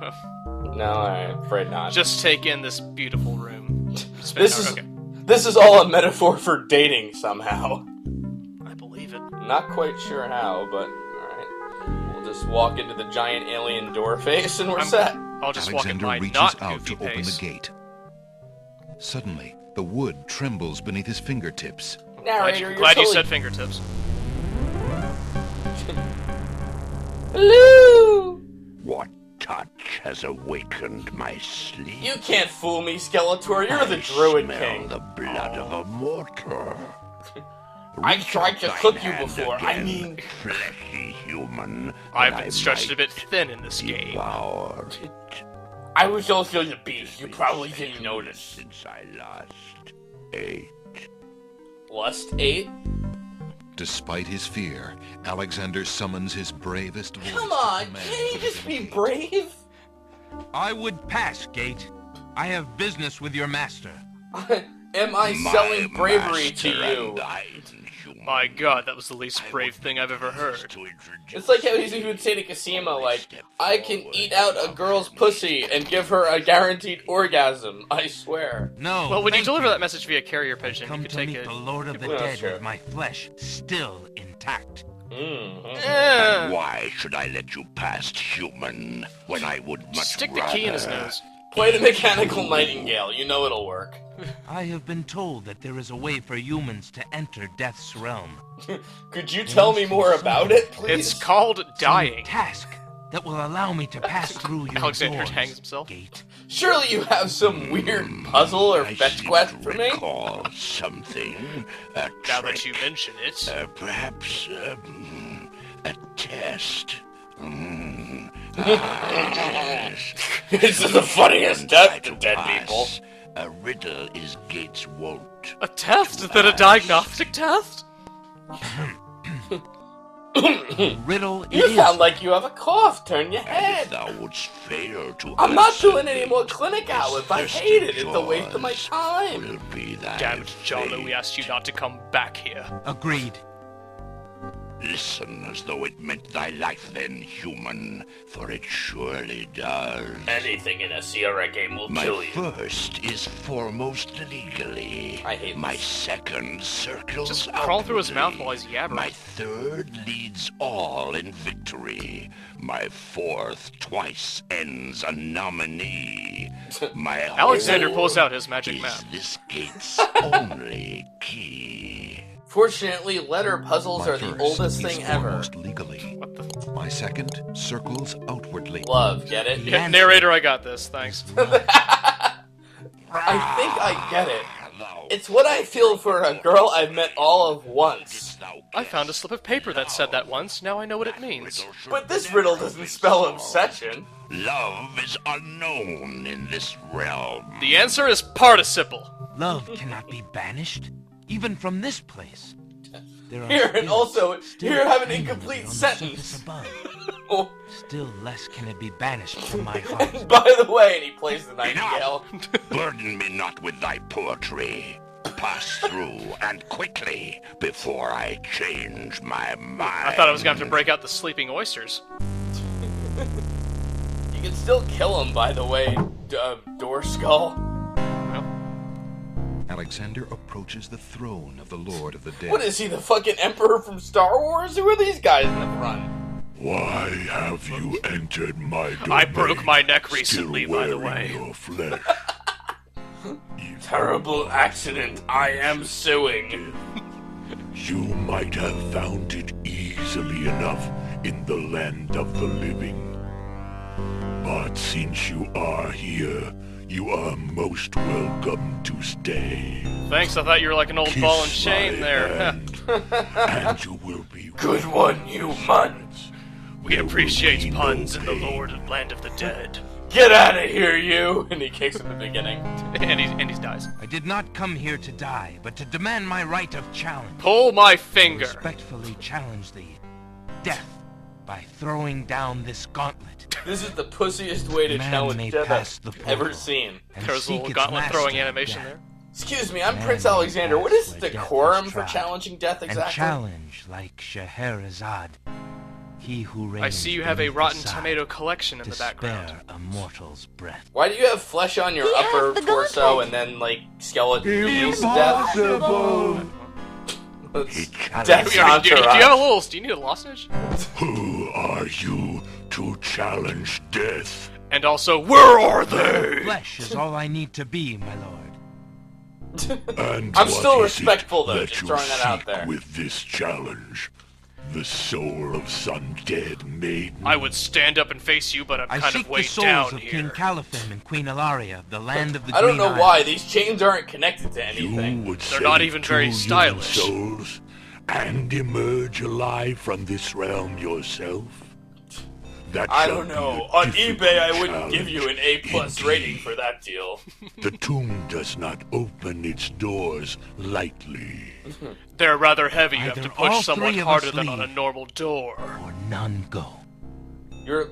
No, I'm afraid not. Just take in this beautiful room. This is all a metaphor for dating somehow. I believe it. Not quite sure how, but alright. We'll just walk into the giant alien door face and we're set. I'll just walk in Alexander my reaches not out goofy to open pace. the gate. Suddenly, the wood trembles beneath his fingertips. Narrator, Glad you totally... said fingertips. Hello! What touch has awakened my sleep? You can't fool me, Skeletor. You're the I Druid smell King. the blood of a mortal. I Reach tried out to thine cook you hand before. I again, mean- fleshy human. I've that been I stretched a might bit thin in this game. devour it. I was also the beast. You probably didn't notice. Since I last ate. Lust 8? Despite his fear, Alexander summons his bravest voice. Come to on, command can't you from just be within. brave? I would pass, Gate. I have business with your master. Am I My selling bravery to master you? and thine, My god, that was the least brave thing I've ever heard. It's like how he would say to Kasima, like, I can eat out a girl's pussy and give her a guaranteed orgasm, I swear. No. Well, when you thank deliver that message via carrier pigeon, Come you could to take meet it. the Lord of the Well, Dead sure. with my flesh still intact. And why should I let you past, human, when I would much Stick the rather... key in his nose. Play the mechanical nightingale, you know it'll work. I have been told that there is a way for humans to enter Death's realm. Could you tell me more about it, please? It's called dying. Task that will allow me to pass through your Alexander doors, hangs himself. Gate. Surely you have some weird puzzle or I fetch seem quest to for me? recall something. A Now trick. that you mention it. Perhaps a test. This is the funniest death to To dead pass, people. A riddle is Gates won't. A test? Is that a diagnostic test? Riddle You it sound is. like you have a cough. Turn your And head. if thou wouldst fail to I'm not answer doing any me, more clinic hours. I thirsty hate it. It's a waste of my jaws time. will be thy Damn it, Jollo, we fate. asked you not to come back here. Agreed. Listen as though it meant thy life then, human, for it surely does. Anything in a Sierra game will My kill you. first is foremost legally. I hate My this. second circles Just crawl through his mouth outwardly. while he's yabbering. My third leads all in victory. My fourth twice ends a nominee. My Alexander whole pulls out his magic is map. this gate's only key. Fortunately, letter puzzles My are the first oldest is thing ever. foremost legally. My second circles outwardly. Love, get it? Yeah, narrator, I got this, thanks. I think I get it. It's what I feel for a girl I've met all of once. I found a slip of paper that said that once, now I know what it means. But this riddle doesn't spell obsession. Love is unknown in this realm. The answer is participle. Love cannot be banished, even from this place. There are Here, and spirits also, still here have an clinging incomplete on the sentence. surface above. Oh, Still less can it be banished from my heart. and by the way, and he plays the nightingale. Burden me not with thy poetry. Pass through, and quickly, before I change my mind. I thought I was going to have to break out the sleeping oysters. You can still kill him, by the way, Door Skull. Alexander approaches the throne of the Lord of the Dead. What is he, the fucking Emperor from Star Wars? Who are these guys in the front? Why have you entered my domain? I broke my neck still recently, by the wearing way. Your flesh? Terrible accident. I am suing. You might have found it easily enough in the land of the living. But since you are here, you are most welcome to stay. Thanks, I thought you were like an old Kiss ball and chain my there. hand, and you will be Good one, you man. We appreciate be no puns in the pain. Lord and Land of the Dead. Get out of here, you! And he kicks at the beginning. and he dies. I did not come here to die, but to demand my right of challenge. Pull my I finger. respectfully challenge thee, death, by throwing down this gauntlet. This is the pussiest way to Man challenge may death pass the I've ever portal. seen. And There was a seek little its gauntlet throwing master, animation death. there. Excuse me, I'm Man Prince may Alexander. What pass is where decorum death for is challenging death And exactly? challenge like Scheherazade, he who reigns I see you have a beneath the Rotten sod, Tomato collection in to the background. spare a mortal's breath. Why do you have flesh on your He has upper the torso gauntlet. and then, like, skeleton piece death? He Death Do you have a entourage. little? Do you need a lozenge? Who are you to challenge death? And also, where are they? Flesh is all I need to be, my lord. And I'm what still is it respectful, though, that just you throwing that out seek there. with this challenge? The soul of some dead maiden. I would stand up and face you, but I'm I kind seek of the way souls down of here. King Caliphem and Queen Ilaria, the land of the I don't Green know Isle. why. These chains aren't connected to You anything. would They're not save even very two stylish. human souls and emerge alive from this realm yourself. That I shall don't be know. a On difficult eBay, I wouldn't give you an A+ challenge rating indeed. for that deal. The tomb does not open its doors lightly. They're rather heavy. You have Either to push all somewhat three of harder us than on a leave. normal door. Or none go.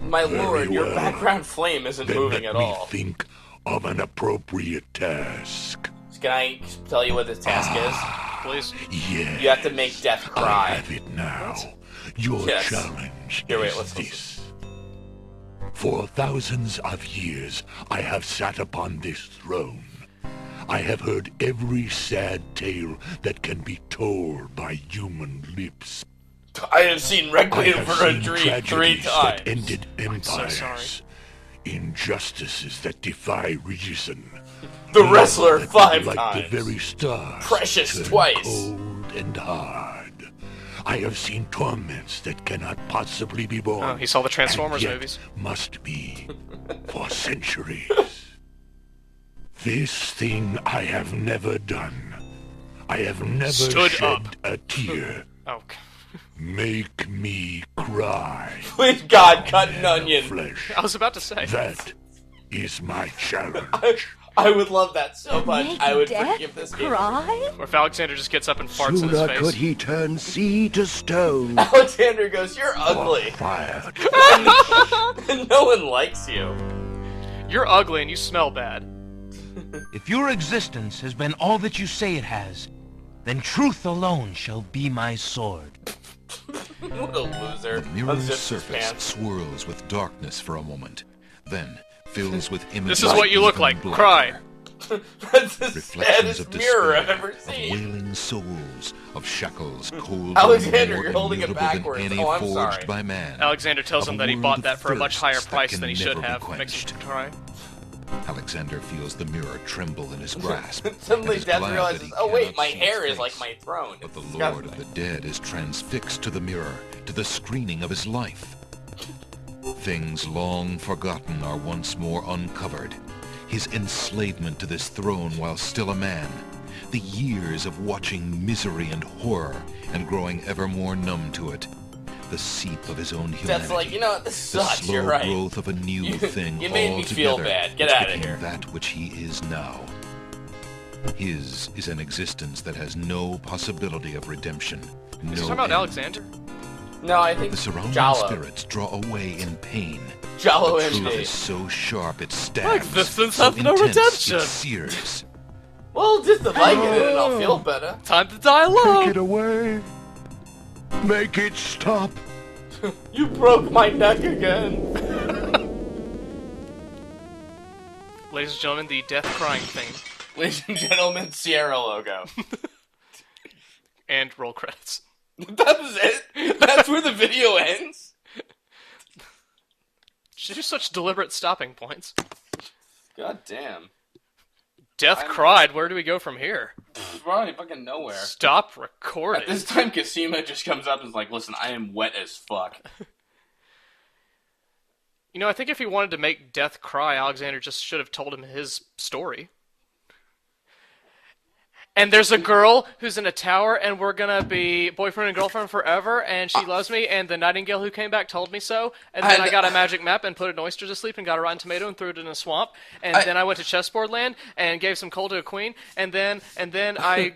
My Very lord, your well. background flame isn't Then moving let at me all. think of an appropriate task. Can I tell you what this task is? please. Yes. You have to make death I cry. have it now. Your Yes. challenge Here, wait, is let's listen. this. For thousands of years, I have sat upon this throne. I have heard every sad tale that can be told by human lips. I have seen I Requiem have for a seen Dream 3 tragedies times. that ended so empires. sorry. Injustices that defy reason. The Wrestler That 5 like times. the very stars. Precious turn twice. Cold and hard. I have seen torments that cannot possibly be borne. Oh, he saw the Transformers and yet movies. Must be for centuries. This thing I have never done. I have never Stood shed up. a tear. Oh, Make me cry. Please, God, cut an onion. Flesh. I was about to say. That is my challenge. I would love that so much. Make I would death forgive this game. cry? Or if Alexander just gets up and farts in his Sooner face. could he turn sea to stone. Alexander goes, "You're ugly." Fire. And no one likes you. You're ugly and you smell bad. If your existence has been all that you say it has, then truth alone shall be my sword. What a loser. The mirror's Unzip his surface pants. swirls with darkness for a moment, then fills with images. This is what you look even like. blacker. Cry. That's the Reflections saddest of mirror despair, I've ever of seen. wailing souls, of shackles cold Alexander, and more you're holding it immutable than backwards. any Oh, I'm forged sorry. by man. Alexander tells Of him a that he world bought of that for a much higher thirsts that price can than he never should be have. Makes quenched. him cry. Alexander feels the mirror tremble in his grasp. Suddenly and is Death glad realizes, that he oh wait, cannot my see hair his is like face. my throne. But the It's Lord of disgusting. the Dead is transfixed to the mirror, to the screening of his life. Things long forgotten are once more uncovered. His enslavement to this throne while still a man. The years of watching misery and horror and growing ever more numb to it. The seep of his own humanity. Death's like, you know what, this The sucks, slow you're right. growth of a new You- thing you made me feel altogether, bad. Get which outta became here. that which he is now. His is an existence that has no possibility of redemption. Is No he talking about end. Alexander? No, I think The surrounding Jollo. spirits draw away in pain. Jollo The truth MD. is so sharp it stabs. existence so hath no intense redemption. It sears. Well, just to like it and I'll feel better. Time to die alone! Take it away. Make it stop. You broke my neck again. Ladies and gentlemen, the death crying thing. Ladies and gentlemen, Sierra logo. And roll credits. That was it? That's where the video ends? Just such deliberate stopping points. God damn. Death cried, where do we go from here? Probably fucking nowhere. Stop At recording. this time, Kasima just comes up and is like, listen, I am wet as fuck. You know, I think if he wanted to make Death cry, Alexander just should have told him his story. And there's a girl who's in a tower, and we're gonna be boyfriend and girlfriend forever, and she loves me, and the nightingale who came back told me so, and then I got a magic map and put an oyster to sleep and got a rotten tomato and threw it in a swamp, and then I went to chessboard land and gave some coal to a queen, and then I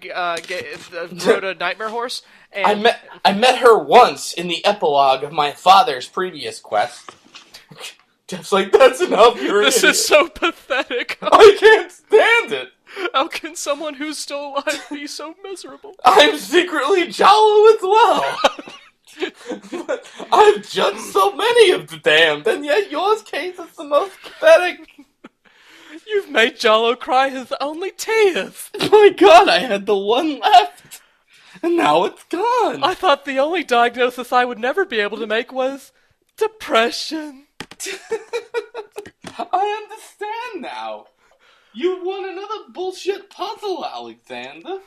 rode a nightmare horse, and I met her once in the epilogue of my father's previous quest. Jeff's like, that's enough, you're an this idiot. is so pathetic. I can't stand it. How can someone who's still alive be so miserable? I'm secretly Jollo as well. But I've judged so many of the damned, and yet yours case is the most pathetic. You've made Jollo cry his only tears. My god, I had the one left. And now it's gone. I thought the only diagnosis I would never be able to make was depression. I understand now. You won another bullshit puzzle, Alexander.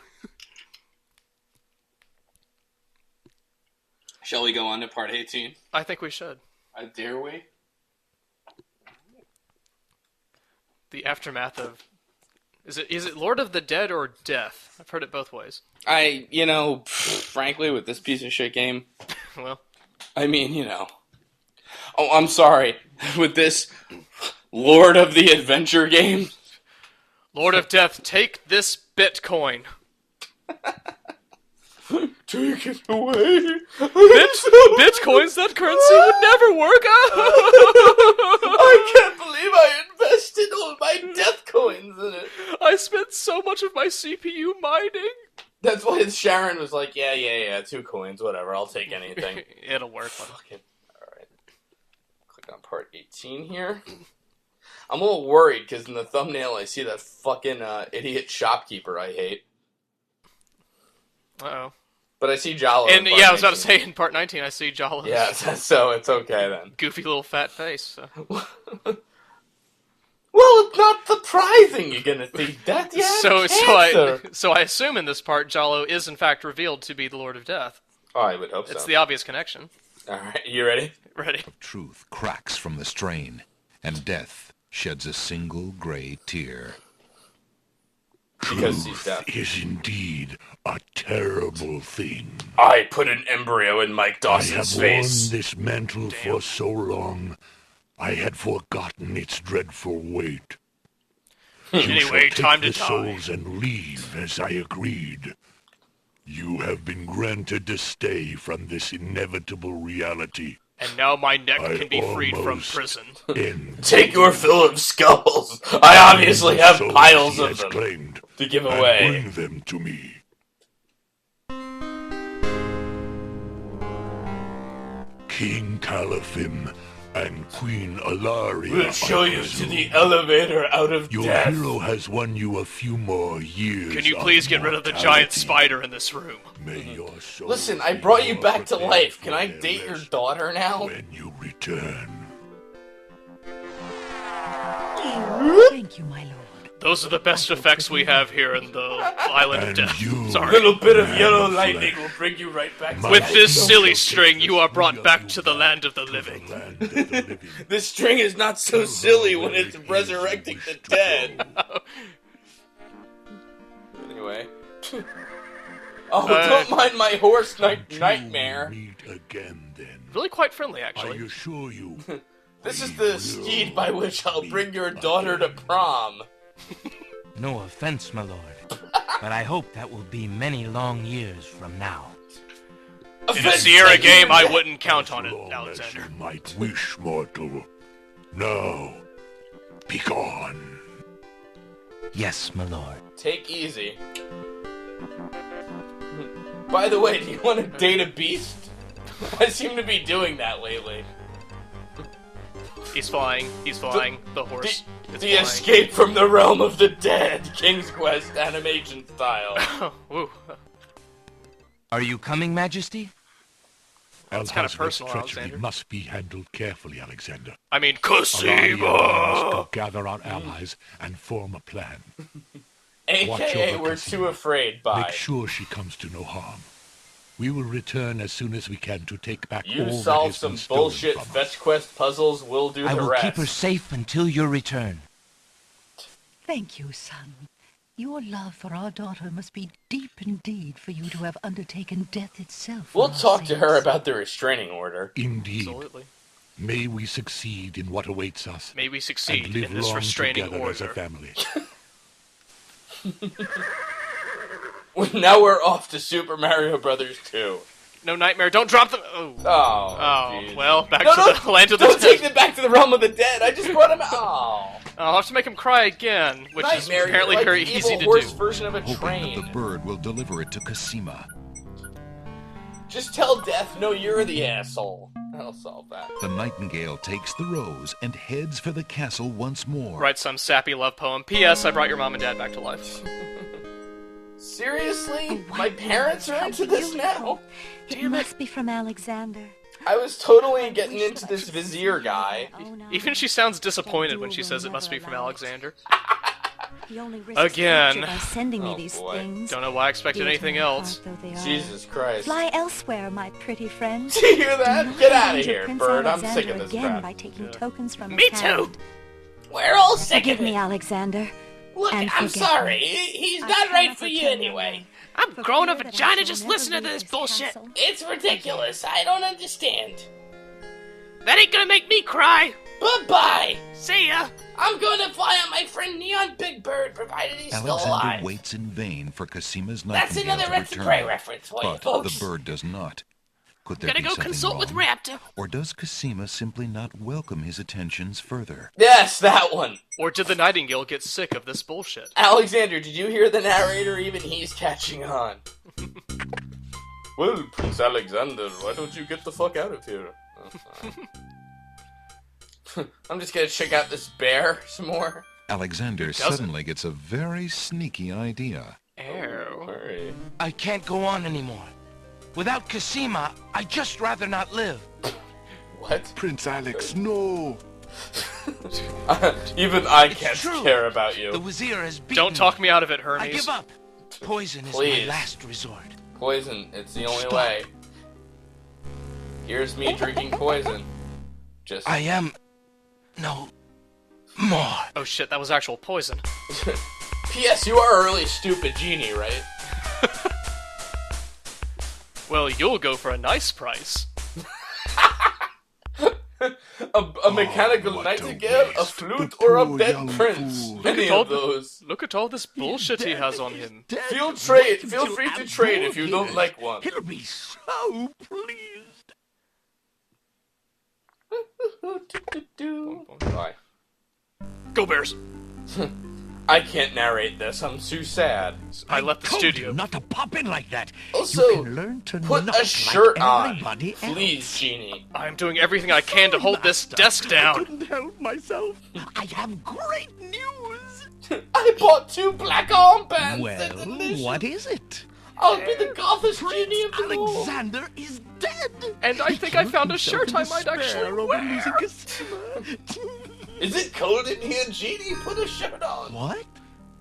Shall we go on to part 18? I think we should. Dare we? The aftermath of... Is it Lord of the Dead or Death? I've heard it both ways. Frankly, with this piece of shit game, Well, I mean, Oh, I'm sorry. With this Lord of the Adventure game. Lord of Death, take this Bitcoin. Take it away. Bitcoins, that currency would never work. I can't believe I invested all my death coins in it. I spent so much of my CPU mining. That's why Sharon was like, yeah, 2 coins, whatever, I'll take anything. It'll work. Fucking, alright. Click on part 18 here. I'm a little worried, because in the thumbnail I see that fucking idiot shopkeeper I hate. Uh-oh. But I see Jollo And in part yeah, I was about to 19. say, in part 19, I see Jollo. Yeah, so it's okay then. Goofy little fat face. So. Well, it's not surprising you're gonna see that. Yeah, So I assume in this part, Jollo is in fact revealed to be the Lord of Death. Oh, I would hope so. It's the obvious connection. Alright, you ready? Ready. Truth cracks from the strain, and death sheds a single gray tear. Because he's Truth deaf. is indeed a terrible thing. I put an embryo in Mike I Dawson's have face. worn this mantle for so long, I had forgotten its dreadful weight. You Anyway, shall time take to the die. souls and leave as I agreed. You have been granted to stay from this inevitable reality. And now my neck I can be freed from almost prison. end Take your fill of skulls. I obviously have souls piles he of has them claimed, to give and away. bring them to me. King Caliphim and Queen Alaria. We'll show I you to presume. the elevator out of Your death. hero has won you a few more years. Can you of please get rid of the giant mortality. spider in this room? May your soul Listen, I be brought you more back to prepared life. for Can I their date your rest daughter now? when you return? Thank you, my lord. Those are the best effects we have here in the Island of And Death. you, A Sorry. little bit of man yellow of lightning flesh, will bring you right back to With life. this shall silly take string, you are the brought three back of to you the land of the to living. land of the living. This string is not so silly when it's resurrecting the dead. Anyway. Oh, don't mind my horse nightmare. Meet again, then. Really quite friendly, I actually. assure you. This is we the will steed by which I'll meet bring your daughter to again. prom. No offense, my lord, but I hope that will be many long years from now. In a Sierra game, I wouldn't count on it, As long as Alexander. you might wish, mortal. Now, be gone. Yes, my lord. Take easy. By the way, do you want to date a beast? I seem to be doing that lately. He's flying. He's flying. The horse. It's The flying. escape from the realm of the dead, King's Quest animation style. Oh, woo. Are you coming, Majesty? That's kinda Alhazred's personal, treachery Alexander. must be handled carefully, Alexander. I mean, Alaria and I must Cosima! go gather our allies and form a plan. Watch AKA, over we're Cassandra. too afraid by. Make sure she comes to no harm. We will return as soon as we can to take back You all that solve has been some stolen bullshit from us. fetch quest puzzles, we'll do I the will rest. keep her safe until your return. Thank you, son. Your love for our daughter must be deep indeed for you to have undertaken death itself. for We'll our talk to her sakes. about the restraining order. Indeed. Absolutely. May we succeed in what awaits us. May we And succeed live in this long restraining together as a order. family. Now we're off to Super Mario Brothers 2. No nightmare. Don't drop them. Oh. Oh, Oh, jeez. well, back No, to the land of the Don't take dead. them back to the realm of the dead. I just brought him out. Oh. I'll have to make him cry again, which is Nightmare, apparently you're like very the easy evil to horse do. version of a Hoping train. that the bird will deliver it to Cosima. Just tell Death, no, you're the asshole. That'll solve that. The nightingale takes the rose and heads for the castle once more. Write some sappy love poem. P.S. I brought your mom and dad back to life. Seriously? A My white parents bird, are how into this beautiful. now? It must be from Alexander. I was totally getting into this Vizier guy. Even she sounds disappointed when she says it must be from Alexander. He only risks Again. capture by sending me Oh, these boy. things. Don't know why I expected Dear to anything my else. heart though they are. Jesus Christ. Fly elsewhere, my pretty friend. Do you hear that? Do not Get out of endanger here, Prince bird. I'm Alexander sick of this again crap. by taking tokens from Me his too. hand. We're all sick Forgive of me, it. Alexander. Look, and I'm forget sorry. me. He's I not cannot right for you return anyway. I'm For growing a fear that I vagina shall just never listening to leave this this bullshit. castle. It's ridiculous. I don't understand. That ain't gonna make me cry. Bye-bye. See ya. I'm going to fly on my friend Neon Big Bird, provided he's still Alexander alive. waits in vain for Cosima's That's nightingale another to retsupurae return. reference for you But folks. the bird does not. Could there Gotta be go something consult wrong? with Raptor. Or does Cosima simply not welcome his attentions further? Yes, that one. Or did the Nightingale get sick of this bullshit? Alexander, did you hear the narrator? Even he's catching on. Well, Prince Alexander, why don't you get the fuck out of here? Oh, I'm just gonna check out this bear some more. Alexander suddenly gets a very sneaky idea. Ew. I can't go on anymore. Without Cosima, I'd just rather not live. What? Prince Alex, no! Even I It's can't true. care about you. The Wazir has beaten Don't talk me out of it, I Hermes. give up. Poison is Please. my last resort. Poison, it's the only Stop. way. Here's me drinking poison. Just... I am no more. Oh shit, that was actual poison. P.S. You are a really stupid genie, right? Well, you'll go for a nice price. a mechanical what a nightingale, a waste. flute, The or a poor dead young prince. fool. Any of those. Look at all this bullshit he has on him. Feel free to trade if you don't like one. He'll be so pleased. Bye. Go Bears! I can't narrate this. I'm too sad. I left the Told studio. you not to pop in like that. Also, you can learn to put not a shirt like on, everybody else. please, genie. I'm doing everything I can to hold this desk I down. couldn't help myself. I have great news. I bought 2 black armbands. They're Well, delicious. what is it? I'll be the gothest genie of Prince them all. Alexander is dead. And I He think I killed found a himself shirt in I might despair actually over wear. losing Cosima. Is it cold in here, genie? Put a shirt on. What?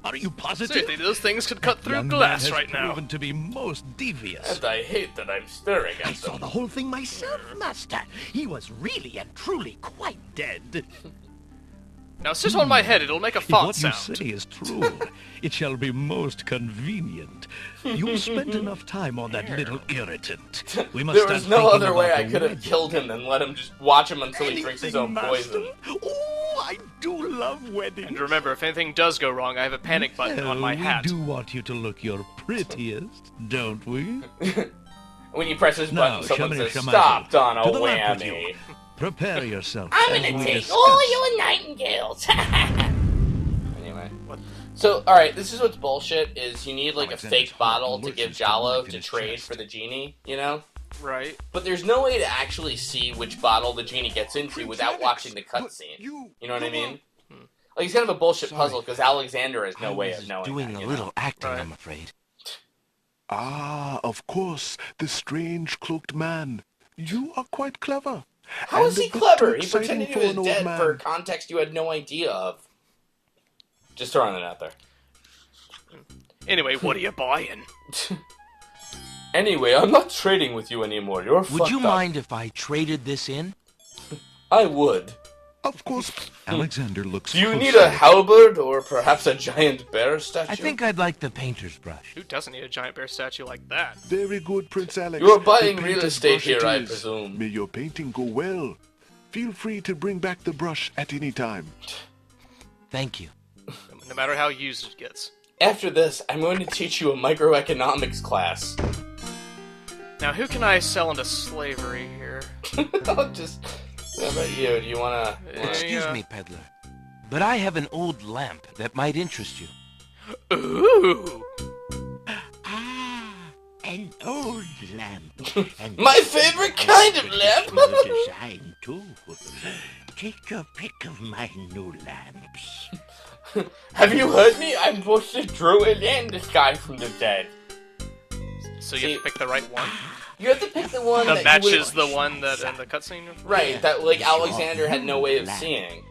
Are you positive? Seriously, those things could cut through Young glass man has right now. proven to be most devious. And I hate that I'm staring I at saw them. the whole thing myself, Master. He was really and truly quite dead. Now sit on my head, it'll make a If fart what you sound. say is true, it shall be most convenient. You spent enough time on that little irritant. We must There start was no thinking other way about I the could have wedding. killed him than let him just watch him until he drinks his own Anything, poison. Master? Oh, I do love weddings. And remember, if anything does go wrong, I have a panic button on my hat. We do want you to look your prettiest, don't we? When you press his Now, button, someone Shamini, says, Shamani, "Stopped on a to the left with whammy." you. Prepare yourself. I'm as gonna we take discuss. all your nightingales. Anyway, so all right, this is what's bullshit. Is you need like a Alexander's fake bottle heart to give lurches to Jollo life in to his trade chest. for the genie, you know? Right. But there's no way to actually see which bottle the genie gets into Prince without Alex, watching the but cutscene. you You know what I come mean? Like, it's kind of a bullshit puzzle because Alexander has no way of knowing doing that, a you little know? acting, Right. I'm afraid. Ah, of course, the strange cloaked man. You are quite clever. How And is a he bit too clever? He exciting pretended he for was an old dead man. for context you had no idea of. Just throwing it out there. Anyway, what are you buying? Anyway, I'm not trading with you anymore. You're Would fucked you up. mind if I traded this in? I would. Of course, Alexander looks Do you closer. need a halberd or perhaps a giant bear statue? I think I'd like the painter's brush. Who doesn't need a giant bear statue like that? very good, Prince Alex. You are buying The real painter's estate brush it here, I is. presume. May your painting go well. Feel free to bring back the brush at any time. Thank you. No matter how used it gets. After this, I'm going to teach you a microeconomics class. Now, who can I sell into slavery here? I'll just... How about you? Do you wanna... Excuse me, peddler. But I have an old lamp that might interest you. Ooh! Ah, an old lamp. And My favorite kind of lamp! beautiful design, too. Take your pick of my new lamps. Have you heard me? I'm both the druid and the guy from the dead. So you have to pick the right one? You have to pick the one That that matches you would... the one that in the cutscene? Right, that like Alexander had no way of seeing.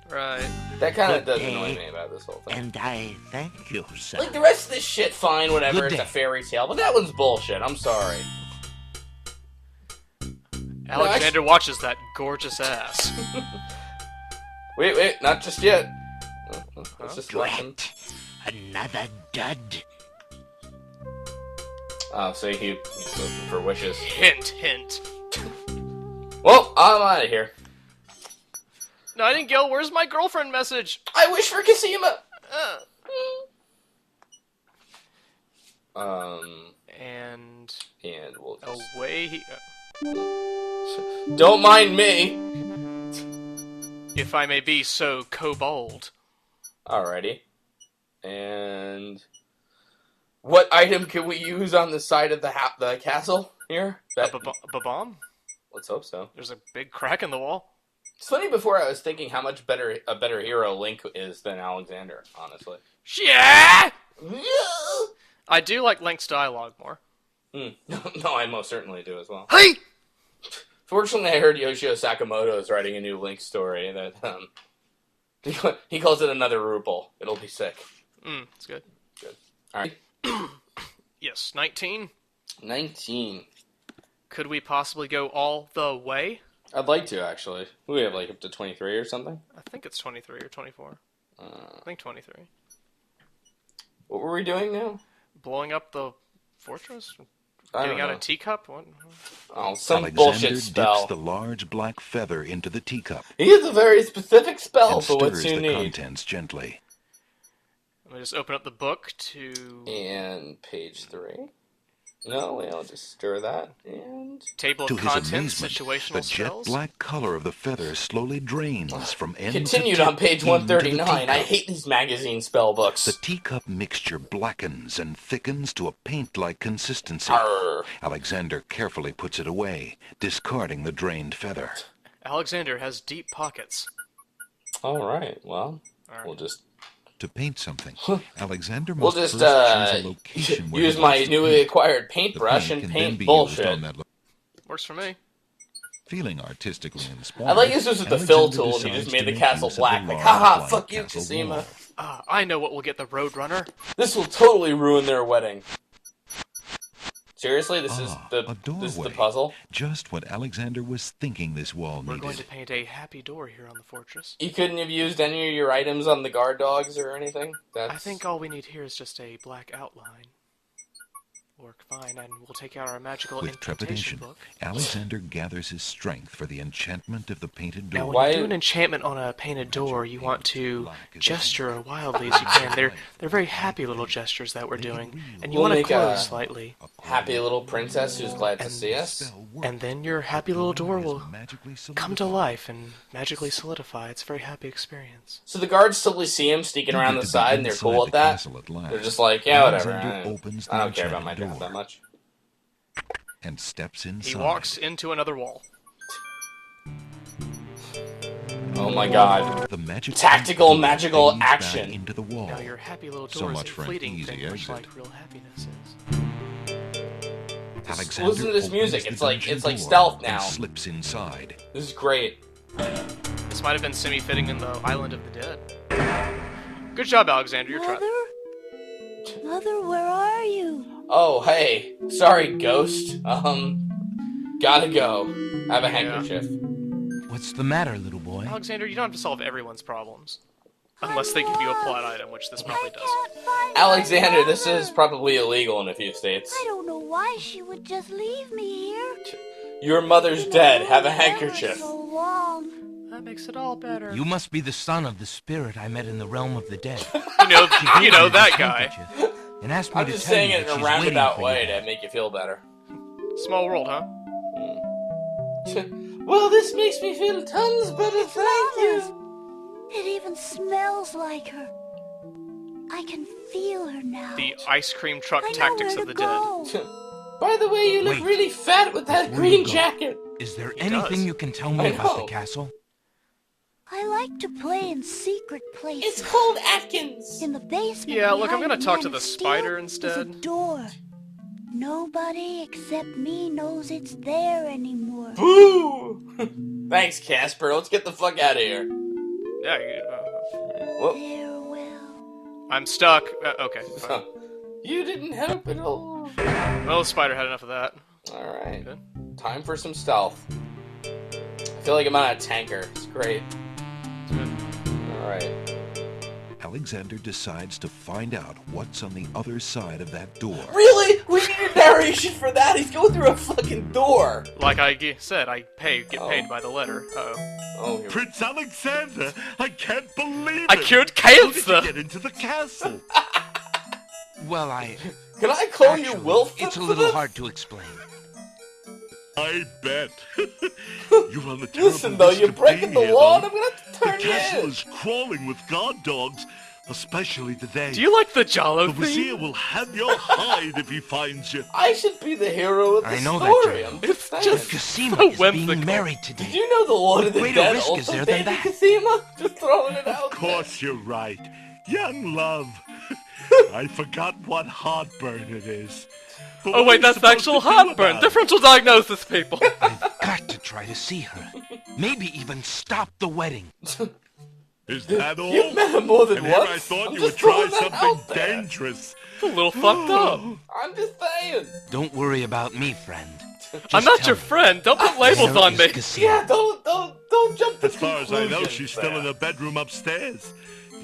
Right. That kind of Good does annoy day. me about this whole thing. And I thank you, sir. Like, the rest of this shit, fine, whatever, Good it's a day. fairy tale, but that one's bullshit, I'm sorry. Alexander watches that gorgeous ass. Wait, not just yet. Let's just listen. Drat. Another dud. Oh, so he's looking for wishes. Hint, hint. Well, I'm out of here. Nightingale, where's my girlfriend message? I wish for Cosima! And And we'll just... away he... Don't mind me. If I may be so kobold. Alrighty. And what item can we use on the side of the castle here? A bomb? Let's hope so. There's a big crack in the wall. It's funny, before I was thinking how much better a better hero Link is than Alexander, honestly. Yeah! I do like Link's dialogue more. No, I most certainly do as well. Hey! Fortunately, I heard Yoshio Sakamoto is writing a new Link story that he calls it another Rupal. It'll be sick. It's good. Good. All right. Yes, 19. 19. Could we possibly go all the way? I'd like to, actually. We have like up to 23 or something. I think it's 23 or 24. I think 23. What were we doing now? Blowing up the fortress? I Getting don't out know. a teacup? What? Oh, some Alexander bullshit dips spell. the large black feather into the teacup He has a very specific spell and for what stirs you the need. contents gently. Let me just open up the book to... And page 3. No, I'll just stir that. And Table To of his contents, amazement, situational the jet spells. black color of the feather slowly drains from end continued to tip on page into the 139. I teacup. hate these magazine spell books. The teacup mixture blackens and thickens to a paint-like consistency. Arr. Alexander carefully puts it away, discarding the drained feather. Alexander has deep pockets. All right. Well, Alright. we'll just To paint something, Alexander we'll must just first choose a location where use he my wants to newly paint. acquired The paintbrush and can then paint be used bullshit. on that Works for me. Feeling artistically inspired, I like this was with the fill Alexander tool and you decides just made to the make castle use of the black. Like, large haha, black fuck you, castle Cosima. wall. I know what will get the Roadrunner. This will totally ruin their wedding. Seriously, this is a the doorway. puzzle. Just what Alexander was thinking this wall We're needed. going to paint a happy door here on the fortress. You couldn't have used any of your items on the guard dogs or anything? I think all we need here is just a black outline. Work fine, and we'll take out our magical With infiltration trepidation, book. Alexander gathers his strength for the enchantment of the painted Now, door. when you do an enchantment on a painted door, you want to gesture wildly as you can. They're very happy little gestures that we're doing, and you We'll want to make close a slightly. happy little princess who's glad to see us. And then your happy little door will come to life and magically solidify. It's a very happy experience. So the guards totally see him sneaking around the side and they're cool with that? They're just like, yeah, whatever. I don't care about my job that much. And steps inside. He walks into another wall. Oh my god. The magic Tactical, door magical bangs back action. into the wall. Now your happy little So door is much a for an fleeting easy thing, much exit. like real happiness is. Alexander Listen to this opens music. the It's like dungeon door stealth and now. slips inside. This is great. This might have been semi-fitting in the Island of the Dead. Good job, Alexander. You're trying. Mother, where are you? Oh, hey. Sorry, ghost. Gotta go. Have a handkerchief. What's the matter, little boy? Alexander, you don't have to solve everyone's problems. Unless they give you a plot item, which this probably does. Alexander, this is probably illegal in a few states. I don't know why she would just leave me here. Your mother's dead. Have a handkerchief. So long. That makes it all better. You must be the son of the spirit I met in the realm of the dead. You know that guy. And asked me I'm to just tell saying you it that in a she's waiting roundabout for way you. to make you feel better. Small world, huh? Well, this makes me feel tons better, thank you. It even smells like her. I can feel her now. The ice cream truck I know tactics where of the to dead. go. By the way, you look Wait. really fat with that Before you green go, jacket. Is there He anything does. you can tell I me about know. the castle? I like to play in secret places. It's called Atkins. In the basement. Yeah, look, I'm behind gonna a talk man to of the steel, spider there's instead. a door. Nobody except me knows it's there anymore. Boo! Thanks, Casper. Let's get the fuck out of here. Yeah, Whoop. Farewell. I'm stuck. Okay. Fine. You didn't help at all. Well, the spider had enough of that. Alright. Good. Time for some stealth. I feel like I'm on a tanker. It's great. It's good. Alright. Alexander decides to find out what's on the other side of that door. Really? We need a narration for that? He's going through a fucking door. Like I said, I get paid by the letter. Uh-oh. Oh, you're... Prince Alexander, I can't believe it. I cured How did cancer! you get into the castle? Well, Can I call actually, you Wilf? it's a little hard to explain. I bet. You run the terrible Listen, though, risk you're of breaking being the here, law, and though. I'm gonna have to The turn you castle in. is crawling with guard dogs, especially today. Do you like the Jollo The Vizier theme? will have your hide if he finds you. I should be the hero of the I know story. that, I'm Jollo. just saying. just- Cosima So is whimsical. being married Did today. you know the Lord of the greater Dead risk is also there than dated that? Cosima? Just throwing it out Of course you're right. Young love. I forgot what heartburn it is. But Oh what wait, are you that's supposed actual to do heartburn. about it? Differential diagnosis, people. I've got to try to see her. Maybe even stop the wedding. Is that all? You've met him more than And here once. I thought I'm you would just try throwing that something out there. dangerous. A little fucked up. I'm just saying. Don't worry about me, friend. I'm Just not tell your me, friend. Don't put labels where on is me. Cosima? Yeah, don't jump to As far as I know, conclusions she's there. still in her bedroom upstairs.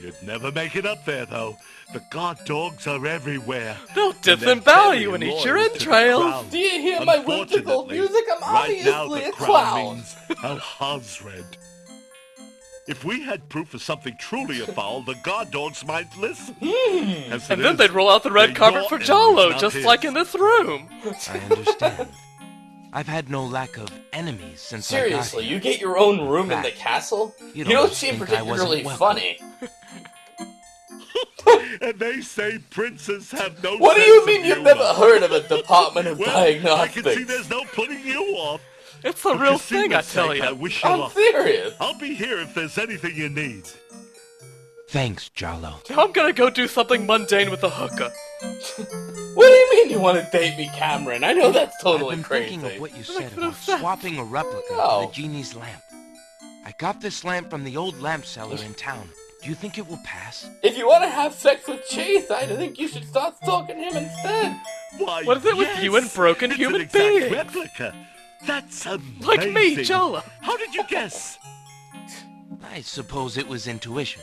You'd never make it up there, though. The guard dogs are everywhere. They'll And disembowel they're you and very eat your loyal to the entrails. crown. Do you hear my whimsical Unfortunately, music? I'm right now obviously the a crown clown. means Al-Hazred. If we had proof of something truly foul, the guard dogs might listen. As And it then is, they'd roll out the red they're carpet your for enemies, Jollo, not just his. like in this room. I understand. I've had no lack of enemies since I got Seriously, here. you get your own room in the Fact. castle? You You don't don't seem think I wasn't particularly welcome. funny. And they say princes have no What do sense you of mean you've humor. never heard of a department of Well, I can see diagnostics? there's no putting you off. It's the For real thing, I Cosima's tell sake, I you. wish you I'm luck. serious. I'll be here if there's anything you need. Thanks, Jollo. I'm gonna go do something mundane with a hooker. What do you mean you want to date me, Cameron? I know that's totally I've been crazy. thinking of what you That said makes no about sense. swapping a replica Oh. of the genie's lamp. I got this lamp from the old lamp seller in town. Do you think it will pass? If you want to have sex with Chase, I think you should start stalking him instead. Why, What is it with yes, you and broken it's human an exact beings? replica. That's amazing. Like me, Jollo. How did you guess? I suppose it was intuition.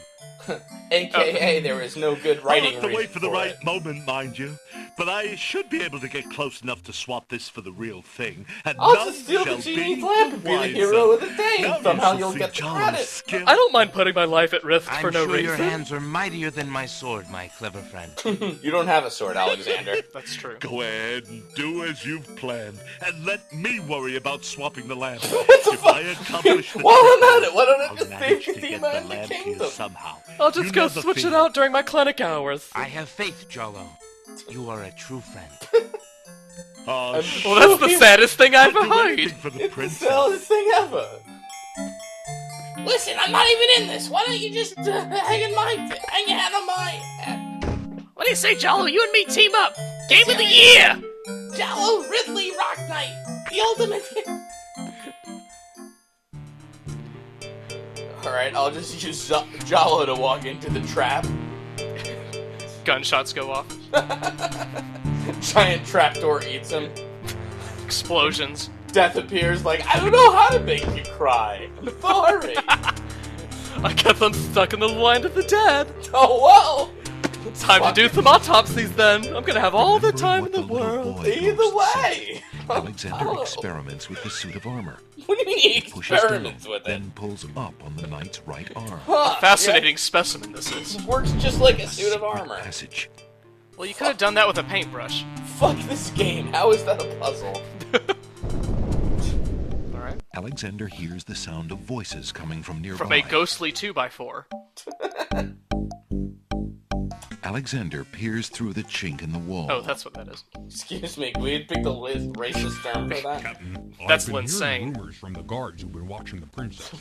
AKA, there is no good writing I'll have to reason wait for the right it. moment, mind you. But I should be able to get close enough to swap this for the real thing. And I'll none just steal shall the be genie's lamp and be the wiser. hero of the day, Now and somehow you you'll shall get see the Jollo's credit. skill. I don't mind putting my life at risk I'm for no sure your reason. hands are mightier than my sword, my clever friend. You don't have a sword, Alexander. That's true. Go ahead and do as you've planned, and let me worry about swapping the lamp. What the If fuck? I accomplish the While I'm trick, at it, why don't I I'll just manage save to the get Cosima the and the lamp to you kingdom? somehow. I'll just You go never switch it fear. out during my clinic hours. I have faith, Jollo. You are a true friend. Oh, Well, that's the saddest thing I've I'll ever do heard. anything for the It's the princess. saddest thing ever. Listen, I'm not even in this. Why don't you just hang your hat on my What do you say, Jollo? You and me team up. Game of the year. Jollo Ridley Rock Knight, the ultimate. All right, I'll just use Jollo to walk into the trap. Gunshots go off. Giant trapdoor eats him. Explosions. Death appears like, I don't know how to make you cry. I'm sorry. I guess I'm stuck in the land of the dead. Oh well. Time to do some autopsies then. I'm gonna have all the Remember time what in the little world. boy Either most way. seeks. Alexander Oh. experiments with the suit of armor. What do you mean he Pushes down, experiments with it? then pulls up on the knight's right arm. Huh, Fascinating specimen this is. yeah. Works just like a suit of Secret armor. Passage. Well, you could have done that with a paintbrush. Fuck this game. How is that a puzzle? Alright. Alexander hears the sound of voices coming from nearby. From a ghostly 2x4. Alexander peers through the chink in the wall. Oh, that's what that is. Excuse me, can we pick the racist term for that? Captain, That's I've been insane. hearing rumors from the guards who've been watching the princess.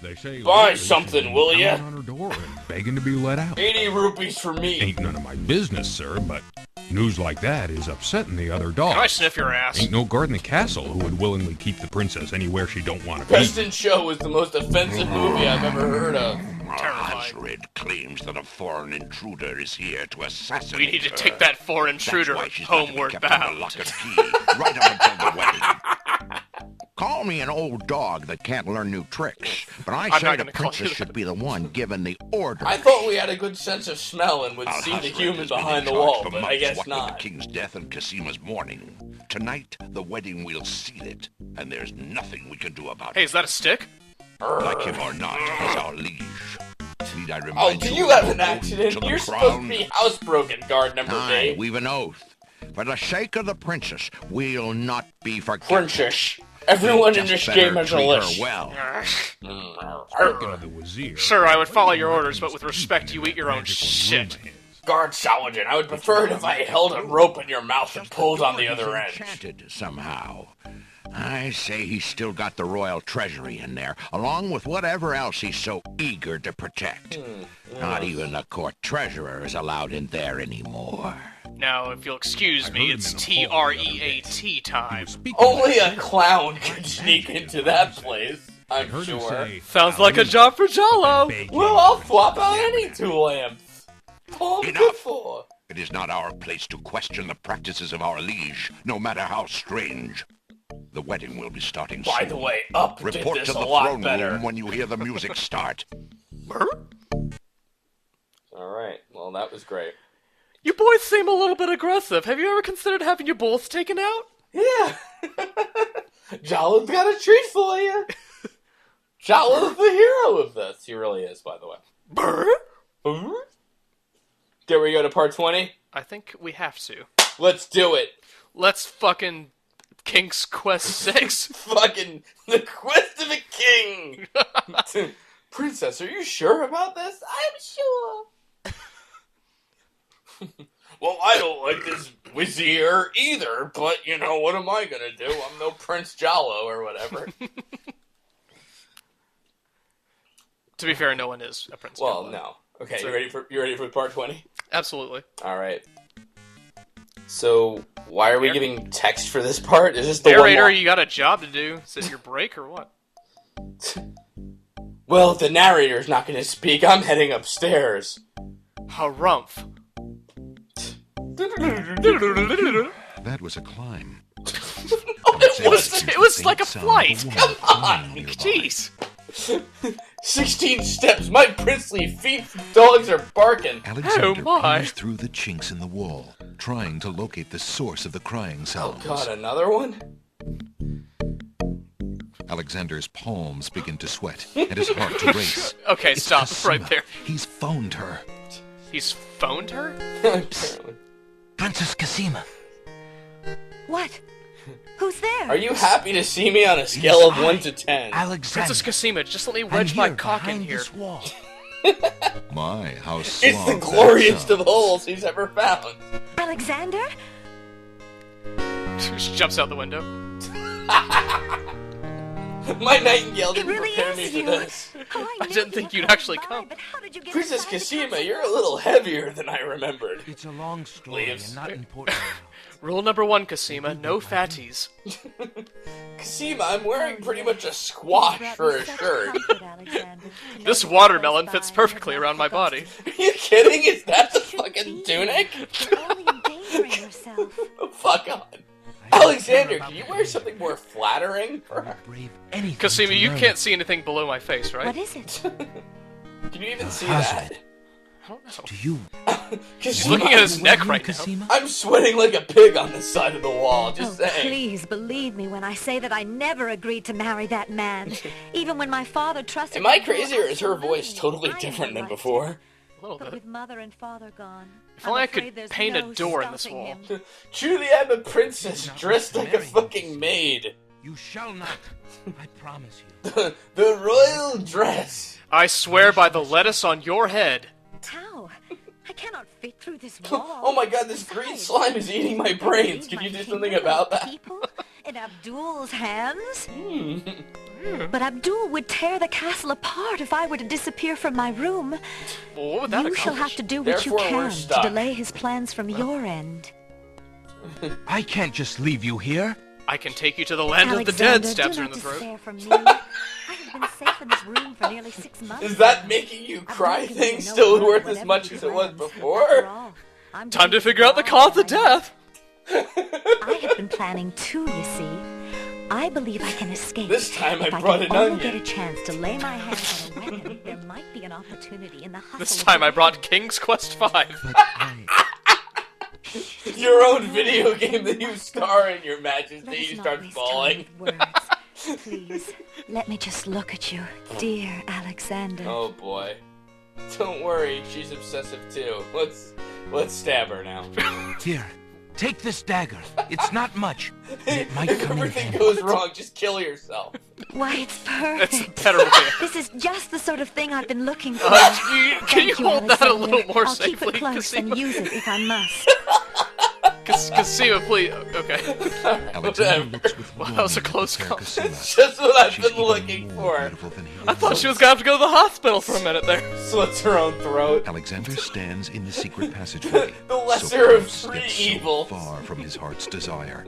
They say Buy lately she's something, been will ya? pounding on her door and begging to be let out. 80 rupees for me. Ain't none of my business, sir, but news like that is upsetting the other Can I dogs. sniff your ass? Ain't no guard in the castle who would willingly keep the princess anywhere she don't want to be. Best in Show is the most offensive movie I've ever heard of. Terrifying. Hazred claims that a foreign intruder is here to assassinate We need to her. take that foreign intruder That's why she's got to be homeward kept under bound. lock and key, right up until the wedding. Call me an old dog that can't learn new tricks, but I I'm say not the gonna call you princess that. should be the one given the order. I thought we had a good sense of smell and would see the Hazred human has been behind in the charge wall, for but I months, guess what with not. the king's death and Cosima's mourning. Tonight, the wedding will seal it, and there's nothing we can do about Hey, it. is that a stick? Like him or not, he's our liege. Need I Oh, remind do you you of have your an oath accident? to the You're supposed crown? to be housebroken, guard number Aye, B. we've an oath. For the sake of the princess, we'll not be forgetful. Princess. Everyone in this game is a treat list. her well. Speaking of the Wazir, Sure, I would follow your orders, but with respect, you eat your own shit. Guard Saladin, I would prefer it if I held a rope in your mouth and pulled on the other end. Enchanted somehow. I say he's still got the royal treasury in there, along with whatever else he's so eager to protect. Not even the court treasurer is allowed in there anymore. Now, if you'll excuse me, it's TREAT time. Only a clown could sneak into that place, I'm heard him sure. say, Sounds like a job for Jollo. Well, I'll swap out any two lamps. All I'm good Enough. for. It is not our place to question the practices of our liege, no matter how strange. The wedding will be starting soon. By the way, Up did Report this to the a lot throne better. room when you hear the music start. Alright, well that was great. You boys seem a little bit aggressive. Have you ever considered having your bolts taken out? Yeah. Jollo's got a treat for you. Jollo's the hero of this. He really is, by the way. Brr? Dare we go to part 20? I think we have to. Let's do it. Let's fucking King's Quest 6. Fucking the quest of a king. Princess, are you sure about this? I'm sure. Well, I don't like this Wazir either, but, you know, what am I gonna do? I'm no Prince Jollo or whatever. To be fair, no one is a prince. Well, Jollo. no. Okay, So- you ready for part 20? Absolutely. Alright. So, why are we giving text for this part? Is this the Narrator, one you got a job to do. Is it your break or what? Well, if the narrator's not gonna speak, I'm heading upstairs. Harumph. That was a climb. It was like a flight. Come on! Jeez. 16 steps, my princely feet dogs are barking. Alexander Oh my. peers through the chinks in the wall, trying to locate the source of the crying Oh sounds. god, another one? Alexander's palms begin to sweat, and his heart to race. Okay, It's stop Cosima. right there. He's phoned her. He's phoned her? Apparently. Princess Cosima. What? Who's there? Are you happy to see me on a scale of 1 to 10? Alexander. Princess Cosima, just let me I'm wedge my here cock in behind here. this wall. My, how It's suave the that glorious of sounds. holes he's ever found. Alexander? She jumps out the window. My nightingale It didn't really prepare me is for you. this. Oh, I knew didn't think you you'd were actually by, come. but how did you get Princess inside the Cosima, castle? you're a little heavier than I remembered. It's a long story Leaves. and not important now. Rule number 1, Cosima, no fatties. Cosima, I'm wearing pretty much a squash for a shirt. This watermelon fits perfectly around my body. Are you kidding? Is that the fucking tunic? You're only endangering yourself. Fuck on. Alexander, can you wear something more flattering for her? Brave anything Cosima, to you learn. can't see anything below my face, right? What is it? Can you even see that? I don't know. Do you? He's Cosima, looking at his neck Will you, right now. Cosima? I'm sweating like a pig on the side of the wall, just saying. Please believe me when I say that I never agreed to marry that man. Even when my father trusted Am I me, crazy or is her absolutely. voice totally I different than never liked before? him. A little But bit. with mother and father gone, If only I I'm could afraid there's paint a no door in this stopping wall. him. Truly, I'm a princess dressed like a fucking maid. You shall not. I promise you. The royal dress. I swear by the lettuce on your head. How? I cannot fit through this wall. Oh my god, this green slime is eating my brains. Can you do something about that? People in Abdul's hands? Hmm. But Abdul would tear the castle apart if I were to disappear from my room. Well, what would that You shall have accomplish? to do what you Therefore, we're can to stuck. delay his plans from your end. I can't just leave you here. I can take you to the land of the dead, Alexander, stabs do her in not the throat. despair from me. I have been safe in this room for nearly 6 months. Is that now. making you Abdul cry can things do no still harm, worth as whatever much he as it was plans. After before? all, I'm Time to doing figure out the all cause of I know. death. I have been planning too, you see. I believe I can escape. This time I if brought I an can only onion. get a chance to lay my hands on a weapon, there might be an opportunity in the hustle. This of time I life. brought King's Quest 5. But I. Your own video game that you star in, Your Majesty, Let us you not start waste falling. time with words. Please, let me just look at you, dear Alexander. Oh boy. Don't worry, she's obsessive too. Let's stab her now. Here. Take this dagger. It's not much, but it might If come in everything handy. goes wrong, just kill yourself. Why, it's It's a perfect. better way. This is just the sort of thing I've been looking for. Can you hold that a Alexander. little more I'll keep safely? it close and use it if I must. Casima, please. Okay. Alexander looks with Well, that was a longing at close fair call. Casima. It's just what I've She's been even looking more for. beautiful than he I thought was. she was gonna have to go to the hospital for a minute there. Slits her own throat. Alexander stands in the secret passageway. The lesser so of close, three yet so evils. far from his heart's desire.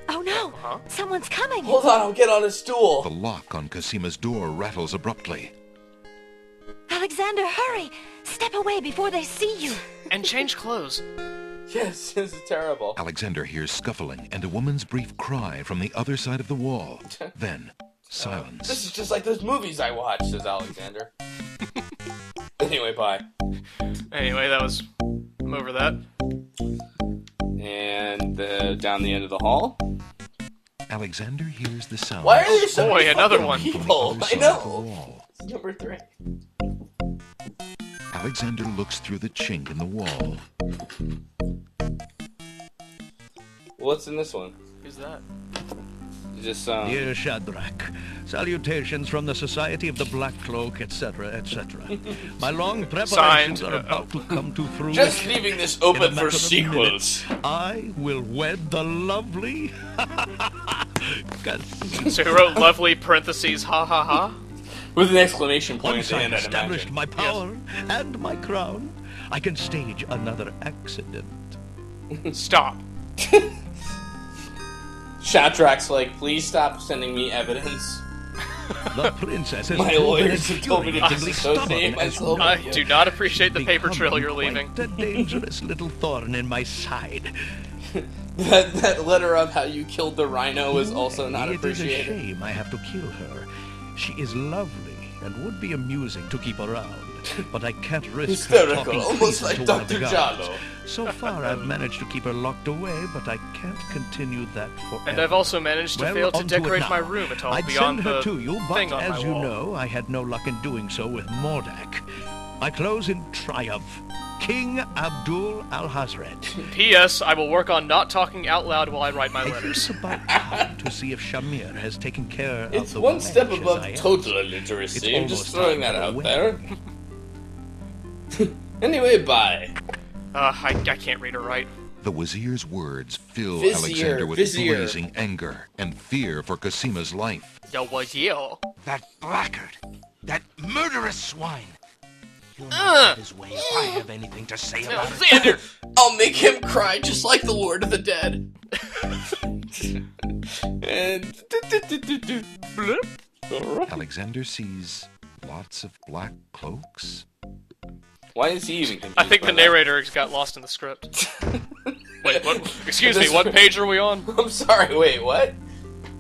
Oh no! Someone's coming! Hold on, I'll get on a stool. The lock on Casima's door rattles abruptly. Alexander, hurry! Step away before they see you! And change clothes. Yes, this is terrible. Alexander hears scuffling and a woman's brief cry from the other side of the wall. Then, silence. This is just like those movies I watch, says Alexander. Anyway, bye. Anyway, I'm over that. And down the end of the hall. Alexander hears the sound. Why are there so many another fucking one. people? From the other I side of the know. wall. It's number 3. Alexander looks through the chink in the wall. What's in this one? Who's that? Is this Dear Shadrach, salutations from the Society of the Black Cloak, etc., etc. My long preparations Signed, are about to come to fruition. Just leaving this In a open matter for of sequels. minutes, I will wed the lovely... So he wrote lovely parentheses ha ha ha? With an exclamation point Once at the I've end, I'd established imagine. my power and my crown, I can stage another accident. Stop. Shadrach's like, please stop sending me evidence. The princess has My proven lawyers have told me to infuriatingly disassociate stubborn as myself. I do not appreciate the paper trail you're becoming leaving. quite a dangerous little thorn in my side. That letter of how you killed the rhino was also not It is a appreciated. shame I have to kill her. She is lovely and would be amusing to keep around, but I can't risk her Hysterical, talking almost treason like to one of the Dr. guards. Jollo. So far, I've managed to keep her locked away, but I can't continue that forever. And I've also managed to Well, fail to onto it decorate now. my room at all I'd beyond send her the to you, but thing on as my you wall. know, I had no luck in doing so with Mordak. I close in triumph. King Abdul Al-Hazred. P.S. I will work on not talking out loud while I write my I think letters. it's about time to see if Shamir has taken care of It's the one step wench, above as I asked. total illiteracy. It's I'm just almost throwing time that for a out wedding. there. Anyway, bye. I can't read or write. The Wazir's words fill Vizier, Alexander with Vizier. blazing anger and fear for Casima's life. Yo, was you? That blackguard. That murderous swine. He'll not get his way if I have anything to say about it. Alexander! I'll make him cry just like the Lord of the Dead. And Alexander sees lots of black cloaks. why is he even confused? I think by the that? narrator got lost in the script. Wait, what? Excuse me, what page are we on? I'm sorry. Wait, what?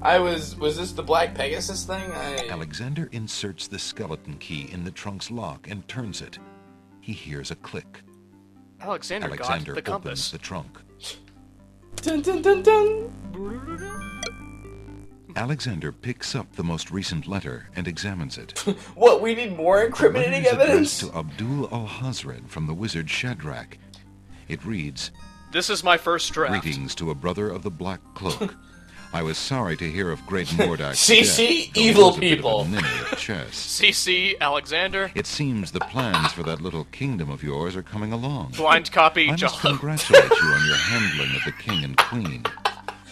Was this the Black Pegasus thing? Alexander inserts the skeleton key in the trunk's lock and turns it. He hears a click. Alexander got the opens compass. the trunk. Dun dun dun dun. Alexander picks up the most recent letter and examines it. What? We need more The letter incriminating is evidence? addressed to Abdul Al-Hazred from the wizard Shadrach. It reads, This is my first draft. "Greetings to a brother of the Black Cloak. I was sorry to hear of great Mordak's CC, death, though he evil was a bit of a people. ninny at chess. CC Alexander. It seems the plans for that little kingdom of yours are coming along. Blind copy I must Jollo. congratulate you on your handling of the king and queen.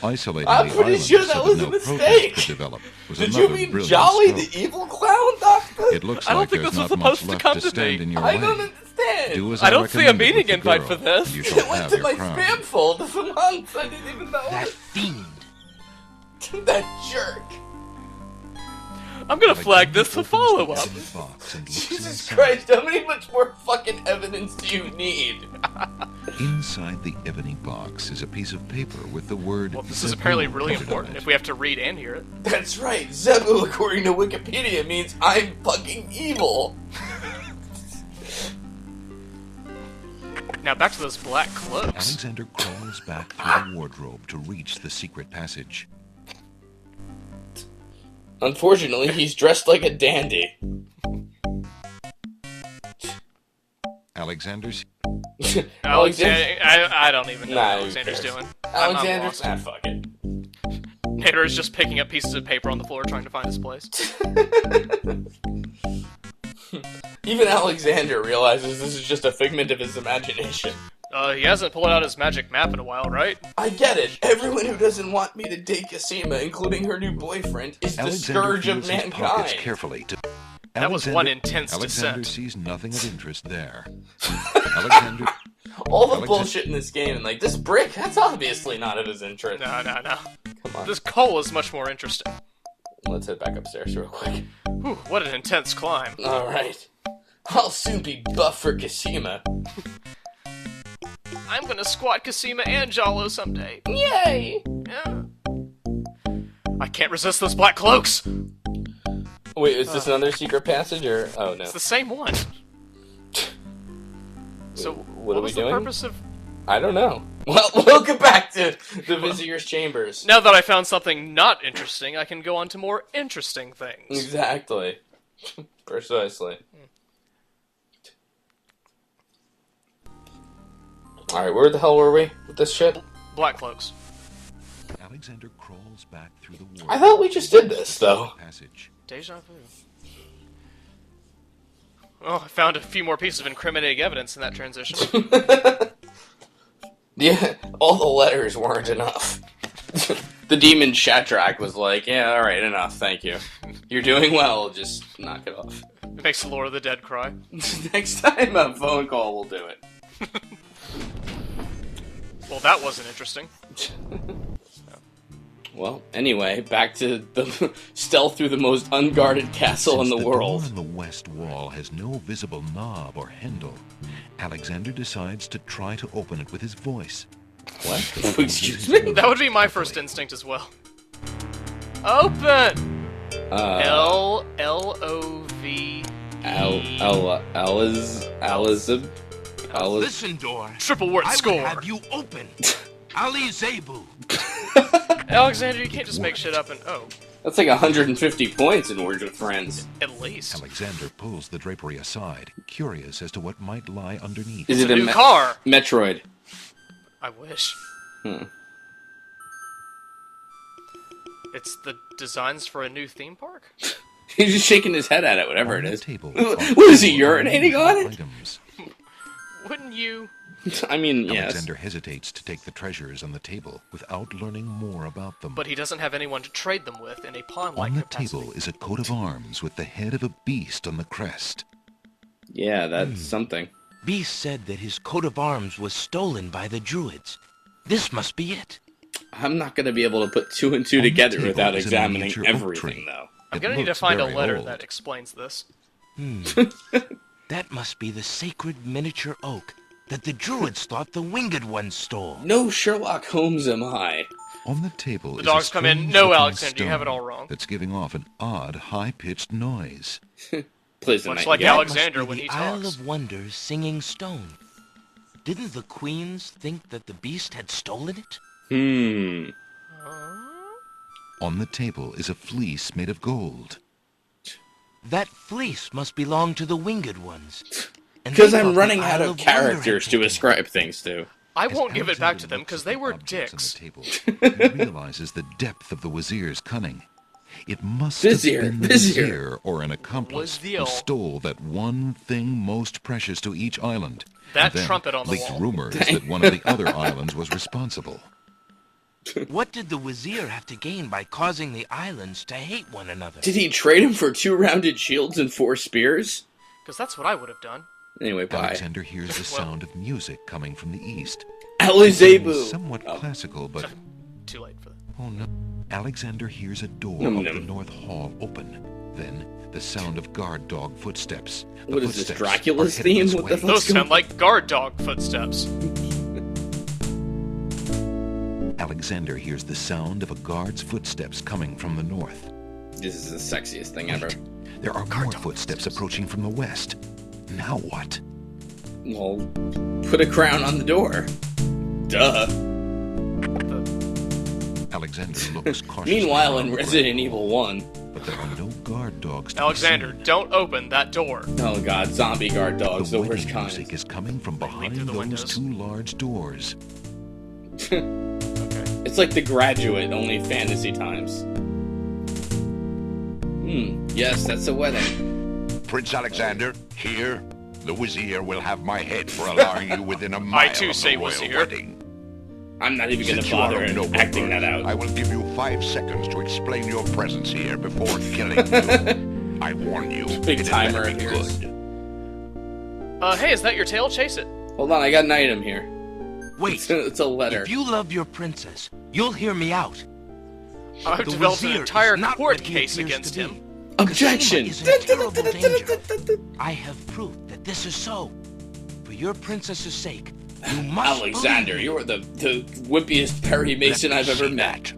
Isolating I'm the pretty island sure so that was no a protest mistake. could develop was Did another you mean brilliant Jolly stroke. the evil clown, Doctor? It looks I don't like think there's this was not much supposed to left come to to stand me. in your I way. don't understand. Do as I don't see a recommended meeting with the invite girl, for this. and you It shall went have to your my crown. spam folder for months. I didn't even know That it. fiend. That jerk. I'm gonna flag this to Opens follow the up. ebony box and looks Jesus inside. Christ, how many much more fucking evidence do you need? Inside the ebony box is a piece of paper with the word Well, this is Zebu apparently really printed on important it. if we have to read and hear it. That's right, Zebu, according to Wikipedia, means I'm fucking evil. Now back to those black cloaks. Alexander crawls back through the wardrobe to reach the secret passage. Unfortunately, he's dressed like a dandy. Alexander's... I don't even know Nah, what who Alexander's cares? doing. Alexander's... I'm fuck it. Nader is just picking up pieces of paper on the floor trying to find his place. Even Alexander realizes this is just a figment of his imagination. He hasn't pulled out his magic map in a while, right? I get it. Everyone who doesn't want me to date Cosima, including her new boyfriend, is the scourge of mankind. Carefully to... That was one intense Alexander descent. sees nothing of interest there. Alexander... All the bullshit in this game, and like, this brick, that's obviously not of his interest. No. Come on. This coal is much more interesting. Let's head back upstairs real quick. Whew, what an intense climb. Alright. I'll soon be buff for Cosima. I'm gonna squat Cosima and Jollo someday. Yay! Yeah. I can't resist those black cloaks! Wait, is this another secret passage, or... Oh, no. It's the same one. So, what are we was the doing? Purpose of... I don't know. Well, welcome back to the Vizier's Chambers. Now that I found something not interesting, I can go on to more interesting things. Exactly. Precisely. Alright, where the hell were we with this shit? Black cloaks. Alexander crawls back through the wall. I thought we just did this, though. Passage. Deja vu. Oh, I found a few more pieces of incriminating evidence in that transition. Yeah, all the letters weren't enough. The demon Shadrach was like, yeah, alright, enough, thank you. You're doing well, just knock it off. It makes the Lord of the Dead cry. Next time a phone call will do it. Well, that wasn't interesting. Well, anyway, back to the stealth through the most unguarded castle in the world. The door on the west wall has no visible knob or handle. Alexander decides to try to open it with his voice. What? Excuse me? That would be my first instinct as well. Open! L-O-V... Listen, door. Triple word score. I would have you open. Ali Zebu. Alexander, you can't just make shit up and... Oh. That's like 150 points in Words with Friends. At least. Alexander pulls the drapery aside, curious as to what might lie underneath. Is it a new car? Metroid. I wish. It's the designs for a new theme park? He's just shaking his head at it, whatever it is. Table, what is he, urinating on it? Items. Wouldn't you... I mean, yes. Alexander hesitates to take the treasures on the table without learning more about them. But he doesn't have anyone to trade them with in a pawn-like On the capacity. table is a coat of arms with the head of a beast on the crest. Yeah, that's something. Beast said that his coat of arms was stolen by the druids. This must be it. I'm not going to be able to put two and two together without examining everything, though. I'm going to need to find a letter that explains this. That must be the sacred miniature oak that the druids thought the winged ones stole. No Sherlock Holmes am I. On the table The dogs come in. No, Alexander, you have it all wrong. That's giving off an odd, high-pitched noise. Much like Alexander when he the Isle talks. of Wonders singing stone. Didn't the queens think that the beast had stolen it? On the table is a fleece made of gold. That fleece must belong to the winged ones. Because I'm running out of characters to ascribe things to. I won't give it back to them because they were dicks. He realizes the depth of the Wazir's cunning. It must have been the Wazir or an accomplice who stole that one thing most precious to each island. That and then trumpet on the leaked wall. rumors that one of the other islands was responsible. What did the Wazir have to gain by causing the islands to hate one another? Did he trade him for 2 rounded shields and 4 spears? Because that's what I would have done. Anyway, bye. Alexander hears the sound of music coming from the east. Ali Zebu! Somewhat classical, but... Too late for that. Oh no. Alexander hears a door of the north hall open. Then, the sound of guard dog footsteps. What is this, Dracula's theme? What the fuck's Those sound like guard dog footsteps. Alexander hears the sound of a guard's footsteps coming from the north. This is the sexiest thing ever. There are more footsteps approaching from the west. Now what? Well, put a crown on the door. Duh. Alexander looks cautiously. Meanwhile, in Resident Evil 1. But but there are no guard dogs to Alexander, be seen. don't open that door. Oh god, zombie guard dogs, the worst wedding kind. music is coming from behind through the those windows. 2 large doors. It's like The Graduate, only fantasy times. Yes, that's a wedding. Prince Alexander, here, the Wazir will have my head for allowing you within a mile too of say the royal Wazir. wedding. I'm not even Since gonna you are bother of noble acting birth, that out. I will give you 5 seconds to explain your presence here before killing you. I warn you, Big it timer better be appears. good. Hey, is that your tail? Chase it. Hold on, I got an item here. Wait, It's a letter. if you love your princess, you'll hear me out. I've The developed an Wazir entire is not court what he case appears against to him. be. Objection! Cosima is in terrible danger. I have proof that this is so. For your princess's sake, you must Alexander, believe me. you are the wimpiest Perry Mason I've ever met.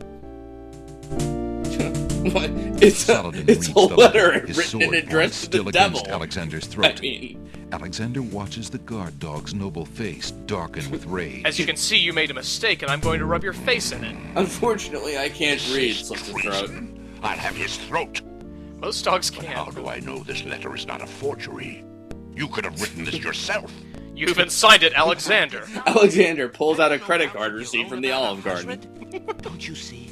What? It's Saladin a reads the letter his written and sword addressed to still the against devil. Alexander's throat. I mean, Alexander watches the guard dog's noble face darken with rage. As you can see, you made a mistake, and I'm going to rub your face in it. unfortunately, I can't read. Slit the throat. I'll have his throat. Most dogs But can. how do I know this letter is not a forgery? You could have written this yourself. You even signed it, Alexander. Alexander pulls out a credit card receipt from the Olive Garden. Don't you see?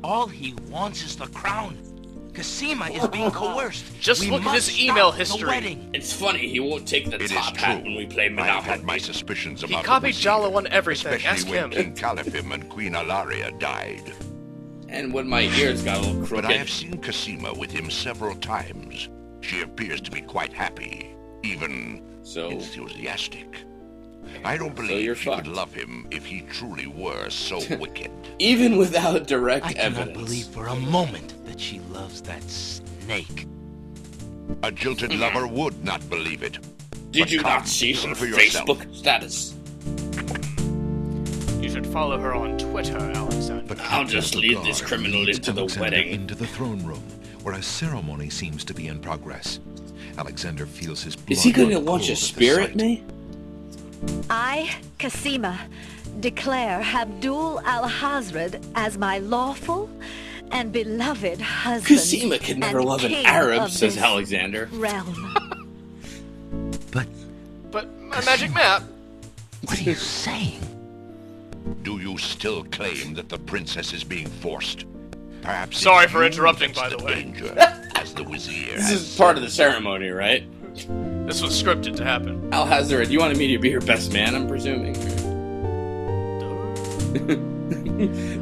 All he wants is the crown. Cosima is being coerced. Just We look at his must email stop the history. wedding. It's funny, he won't take the It is top hat true. when we play I've Monopoly. had my suspicions He about copied the Wazir, Jollo on everything. especially Ask when him. King Caliphim and Queen Alaria died. And when my ears got a little But I have crooked. seen Cosima with him several times. She appears to be quite happy, even So, enthusiastic. I don't you're believe she fucked. could love him if he truly were so wicked. even without direct I cannot evidence. believe for a moment that she loves that snake. A jilted lover would not believe it. Did But you come, not see see her for yourself. Facebook status? You should follow her on Twitter, Alexander. But I'll Captain just of the lead this Guard criminal leads into the Alexander wedding. into the throne room, where a ceremony seems to be in progress. Alexander feels his blood Is he going to run launch a cold at the spear at sight. me? I, Cosima, declare Abdul al-Hazred as my lawful and beloved husband. Cosima could never and love an king Arab, of says this Alexander. realm. But my magic map. What are you saying? Do you still claim that the princess is being forced? Perhaps Sorry it's for you interrupting, that's by the the way. danger, as the Wazir This has is part of the said. ceremony, right? This was scripted to happen. Al-Hazard, you wanted me to be your best man, I'm presuming.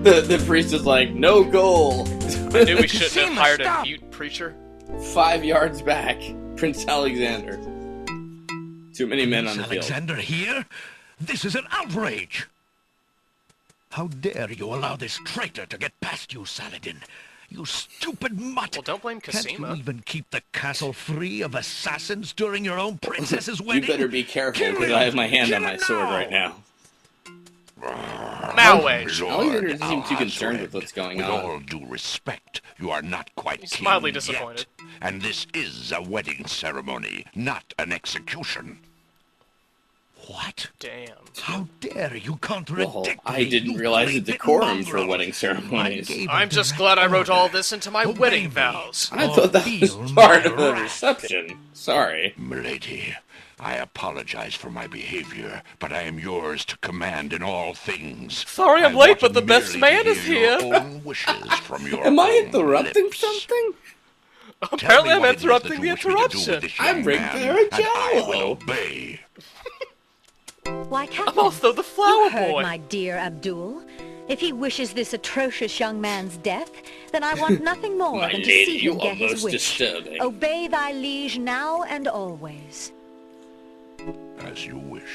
the priest is like, no goal. I knew we shouldn't have Cosima, hired a stop. mute preacher. 5 yards back, Prince Alexander. Too many men on the field. Alexander here? This is an outrage! How dare you allow this traitor to get past you, Saladin? You stupid mutt! Well, don't blame Can't you Cosima. even keep the castle free of assassins during your own princess's wedding? You better be careful, Kill because him! I have my hand on Kill my him sword now! right now. Now wait. Lord Alexander doesn't seem too Al-Hazred, concerned with what's going with on. all due respect, you are not quite He's king mildly yet. disappointed. And this is a wedding ceremony, not an execution. What? Damn. How dare you contradict Well, me? I didn't you realize the bleeding decorum for mongrel. wedding I ceremonies. gave I'm a just direct glad I wrote all order. this into my Obey wedding me. vows. I thought that was Feel part my of the wrath. reception. Sorry. Milady, I apologize for my behavior, but I am yours to command in all things. Sorry I'm I late, but wanted the best merely man to is hear here. your own wishes from your Am I own interrupting lips. something? Tell Apparently me I'm what it is interrupting that the you wish me to do with interruption. this I'm young bringing man, her a and I will Jollo. obey. Why, Captain, I'm also the you flower heard boy. my dear Abdul. If he wishes this atrocious young man's death, then I want nothing more My than to lady, see you him are get his most wish. disturbing. Obey thy liege now and always. As you wish,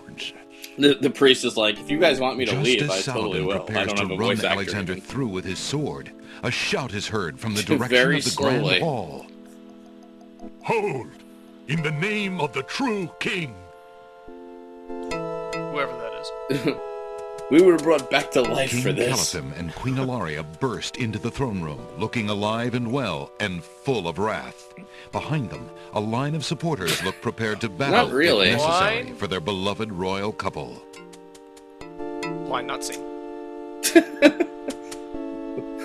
princess. The priest is like, if you guys want me to Just leave, as I totally Saladin will. I prepares don't to have a run voice actor. Alexander even. through with his sword, a shout is heard from the direction Very of the slowly. grand hall. Hold! In the name of the true king! Whoever that is. We were brought back to life King for this. Caliphim and Queen Alaria burst into the throne room, looking alive and well and full of wrath. Behind them, a line of supporters look prepared to battle Not really. if necessary Line? for their beloved royal couple. Why not seen?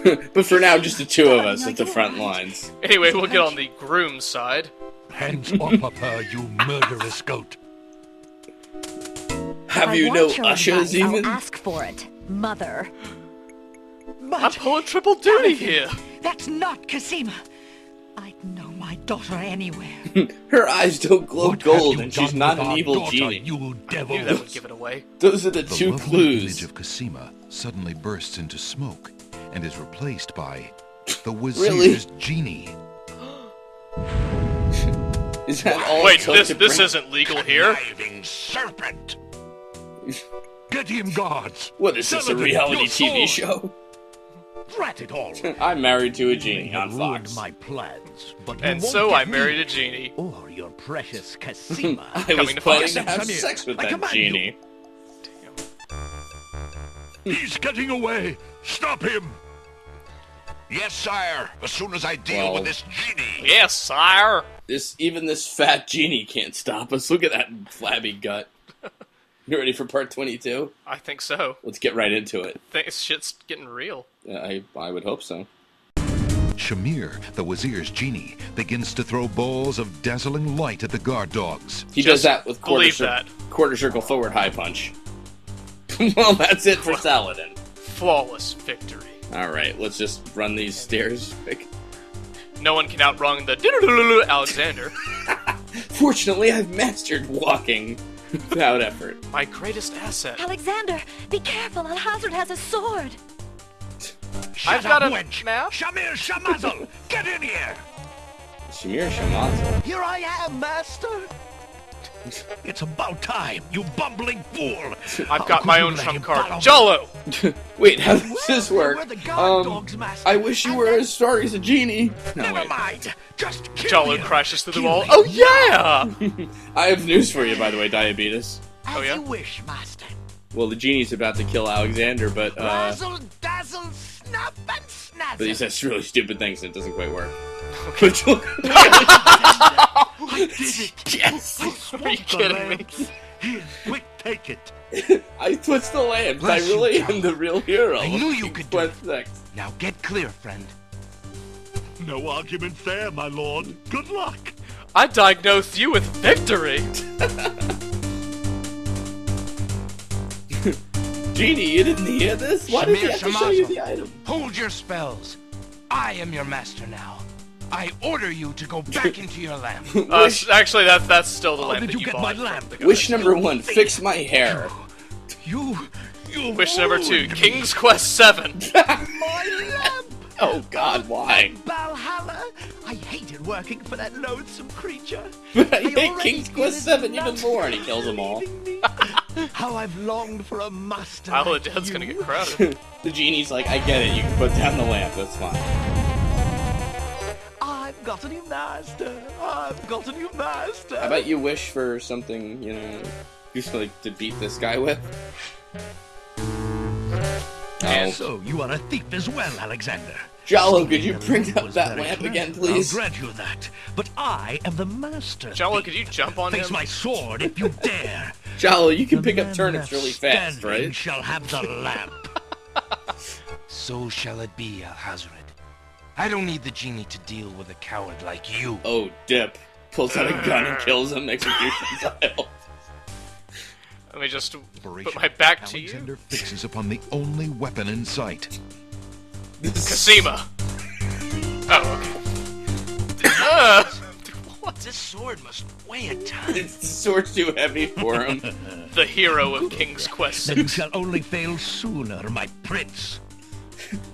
But for now, just the two of us at the front lines. Anyway, we'll get on the groom side. Hands off of her, you murderous goat. Have you no ushers even? I'll ask for it, mother. I'm pulling triple duty here. That's not Cosima. I'd know my daughter anywhere. Her eyes don't glow What gold, have you and she's done not with an our evil daughter, genie. You devil. I knew that would give it away. Those are the The two lovely clues. image of Cosima suddenly bursts into smoke and is replaced by the Wazir's Really? genie. Is that all? Wait, it took this to bring- isn't legal here. Conniving serpent. Get him, guards. What is this, a Saladin, reality your TV sword. show? Drat it all. I'm married to a genie You on ruined Fox. my plans, but you And won't so get I married me a genie. or your precious Cosima. I was Coming to planning Fox. to have Come here. sex with I that command you. genie. He's getting away. Stop him. Yes, sire. As soon as I deal Well- with this genie. Yes, sire. Even this fat genie can't stop us. Look at that flabby gut. You ready for part 22? I think so. Let's get right into it. This shit's getting real. I would hope so. Shamir, the Wazir's genie, begins to throw balls of dazzling light at the guard dogs. He does that with believe that. quarter circle forward high punch. Well, that's it for Saladin. Flawless victory. Alright, let's just run these stairs quick. No one can outrun the Alexander. Fortunately, I've mastered walking without effort. My greatest asset. Alexander, be careful. Al-Hazard has a sword. I've got a wench. map. Shamir Shamazel, get in here. Shamir Shamazel. Here I am, master. It's about time, you bumbling fool. I've got my own trump card. Follow me. Jollo! Wait, how does this work? We're the guard dogs, master. I wish you were as sorry as a genie. No, Never wait. mind. Just kill Jollo him. crashes through the Kill wall. him. Oh yeah! I have news for you, by the way, Diabetes. Oh, yeah? As you wish, master. Well, the genie's about to kill Alexander, but Razzle, dazzle, snap and but he snazzle. says really stupid things and it doesn't quite work. I did it. Yes! Are you kidding me? Here, quick, take it. I twist the lamps. Bless I you, really Jollo. am the real hero. I knew you could do it. Sex. Now get clear, friend. No argument there, my lord. Good luck. I diagnosed you with victory! Genie, you didn't hear this? Why did he Shamir have to show you Shamazel, the item? hold your spells. I am your master now. I order you to go back into your lamp. Actually, that's still the How lamp did that you you get bought my from lamp? the guy. Wish number 1, fix my hair. You Wish number 2, ruined King's Quest 7. my lamp. Oh god, why? Valhalla. I hated working for that loathsome creature. But I hate already King's feel Quest his 7 even nuts more, and he kills them all. leaving me. How I've longed for a master. Isle of like Dead's gonna you. get crowded. The genie's like, I get it, you can put down the lamp, that's fine. I've got a new master. I've got a new master. How about you wish for something, you know, just like to beat this guy with? Oh. So you are a thief as well, Alexander. Jollo, could you The bring room up was that very lamp clever. again, please? I'll grant you that. But I am the master. Jollo, thief. could you jump on Face him? my sword if you dare. Jollo, you can The pick up man turnips left really fast, standing right? Shall have the lamp. So shall it be, Al-Hazred. I don't need the genie to deal with a coward like you. Oh, dip. Pulls out a gun and kills him, execution style. Let me just Operation put my back to Alexander you. fixes upon the only weapon in sight. Casima. Oh, okay. What? This sword must weigh a ton. The sword's too heavy for him. The hero of King's Quest Then you 6. shall only fail sooner, my prince.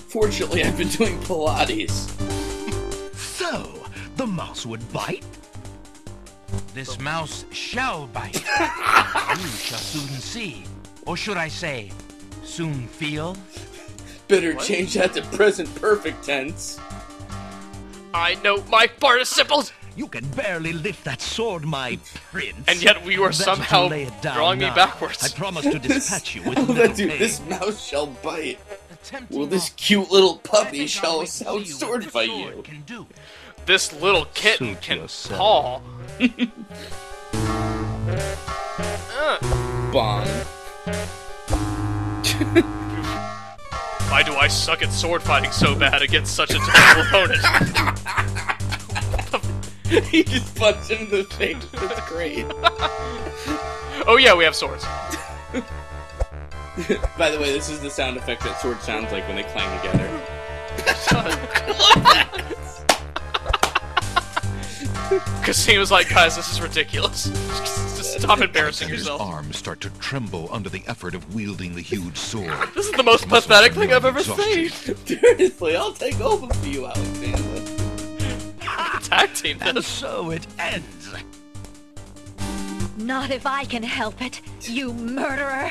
Fortunately, I've been doing Pilates. So, the mouse would bite? This mouse shall bite. You shall soon see. Or should I say, soon feel? Better change that to present perfect tense. I know my participles! You can barely lift that sword, my prince. And yet we were Better to somehow lay it down drawing me now. backwards. I promise to dispatch you with Oh, little that dude, pain. this mouse shall bite. Tempting Well, this offer. cute little I puppy think shall I'll see what sword this fight sword you. can do. This little kitten Suit can yourself. paw. Bong. Why do I suck at sword fighting so bad against such a terrible opponent? He just punched him in the face. That's great. Oh yeah, we have swords. By the way, this is the sound effect that sword sounds like when they clang together. Cassine was like, guys, this is ridiculous. Just stop embarrassing Alexander's yourself. arms start to tremble under the effort of wielding the huge sword. This is the most pathetic thing I've ever seen. Seriously, I'll take over for you, Alexander. Tag team this. And so it ends. Not if I can help it, you murderer!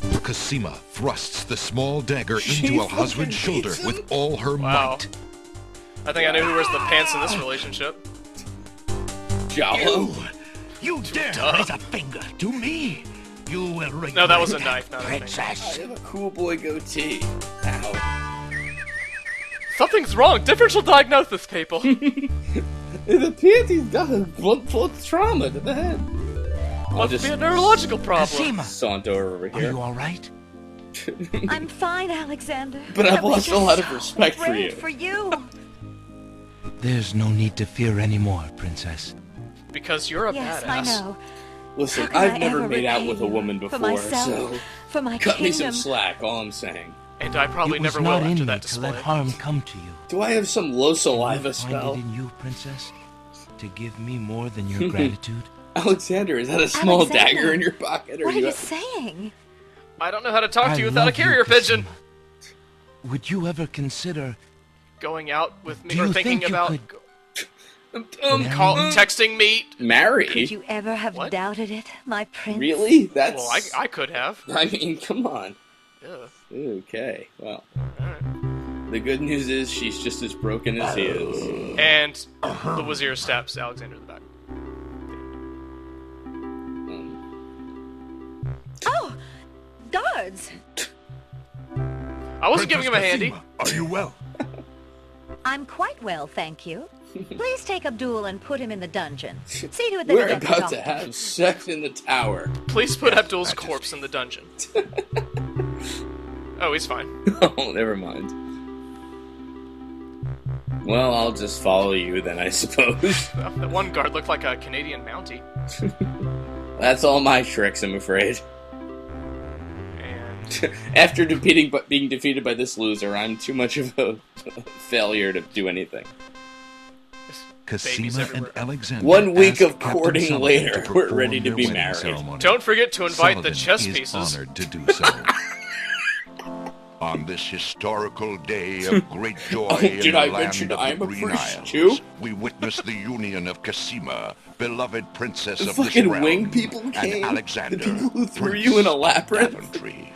Cassima thrusts the small dagger into Alhazred's shoulder with all her might. I think I know who wears the pants in this relationship. Jollo. You dare raise a finger to me? You will regret. No, that was a knife, not a princess. I have a cool boy goatee. Ow. Something's wrong. Differential diagnosis, people. It appears he's got a blunt force trauma to the head. Must be a neurological problem. Cassima, saunter over here. are you all right? I'm fine, Alexander. But I've was lost a just lot of so respect for afraid you. For you. There's no need to fear anymore, Princess. Because you're a Yes, badass. I know. Listen, How can I've I never ever made out repay with a you woman for before, myself, so for my cut me some kingdom? slack, all I'm saying. And I probably It was never will not in after me that to display. let harm come to you. Do I have some low saliva You spell? find it in you, Princess, to give me more than your gratitude. Alexander, is that a small Alexander, dagger in your pocket? Or What are you have... saying? I don't know how to talk to you I without a love you, carrier pigeon. Cassima. Would you ever consider Going out with me Do or you thinking think you about could- texting me. Marry? Could you ever have What? doubted it, my prince? Really? That's... Well, I could have. I mean, come on. Yeah. Okay, well. The good news is she's just as broken as he is. And the Wazir stabs Alexander in the back. Oh, guards! I wasn't giving him a handy. Are you well? I'm quite well, thank you. Please take Abdul and put him in the dungeon. See to it that We're he gets about to doctored. have sex in the tower. Please put Abdul's corpse in the dungeon. Oh, he's fine. Oh, never mind. Well, I'll just follow you then, I suppose. That one guard looked like a Canadian Mountie. That's all my tricks, I'm afraid. And After being defeated by this loser, I'm too much of a failure to do anything. Cassima and Alexander. 1 week ask of Captain courting Sullivan later, to we're perform ready to their be wedding married. ceremony. don't forget to invite Sullivan the chess is pieces. honored to do so. On this historical day of great joy Oh, in did the I land mention of I'm the a Green priest Isles, too? we witness the union of Cassima, beloved princess The of this fucking realm, wing people and came? Alexander, The people who threw Prince you in a of labyrinth? Daventry.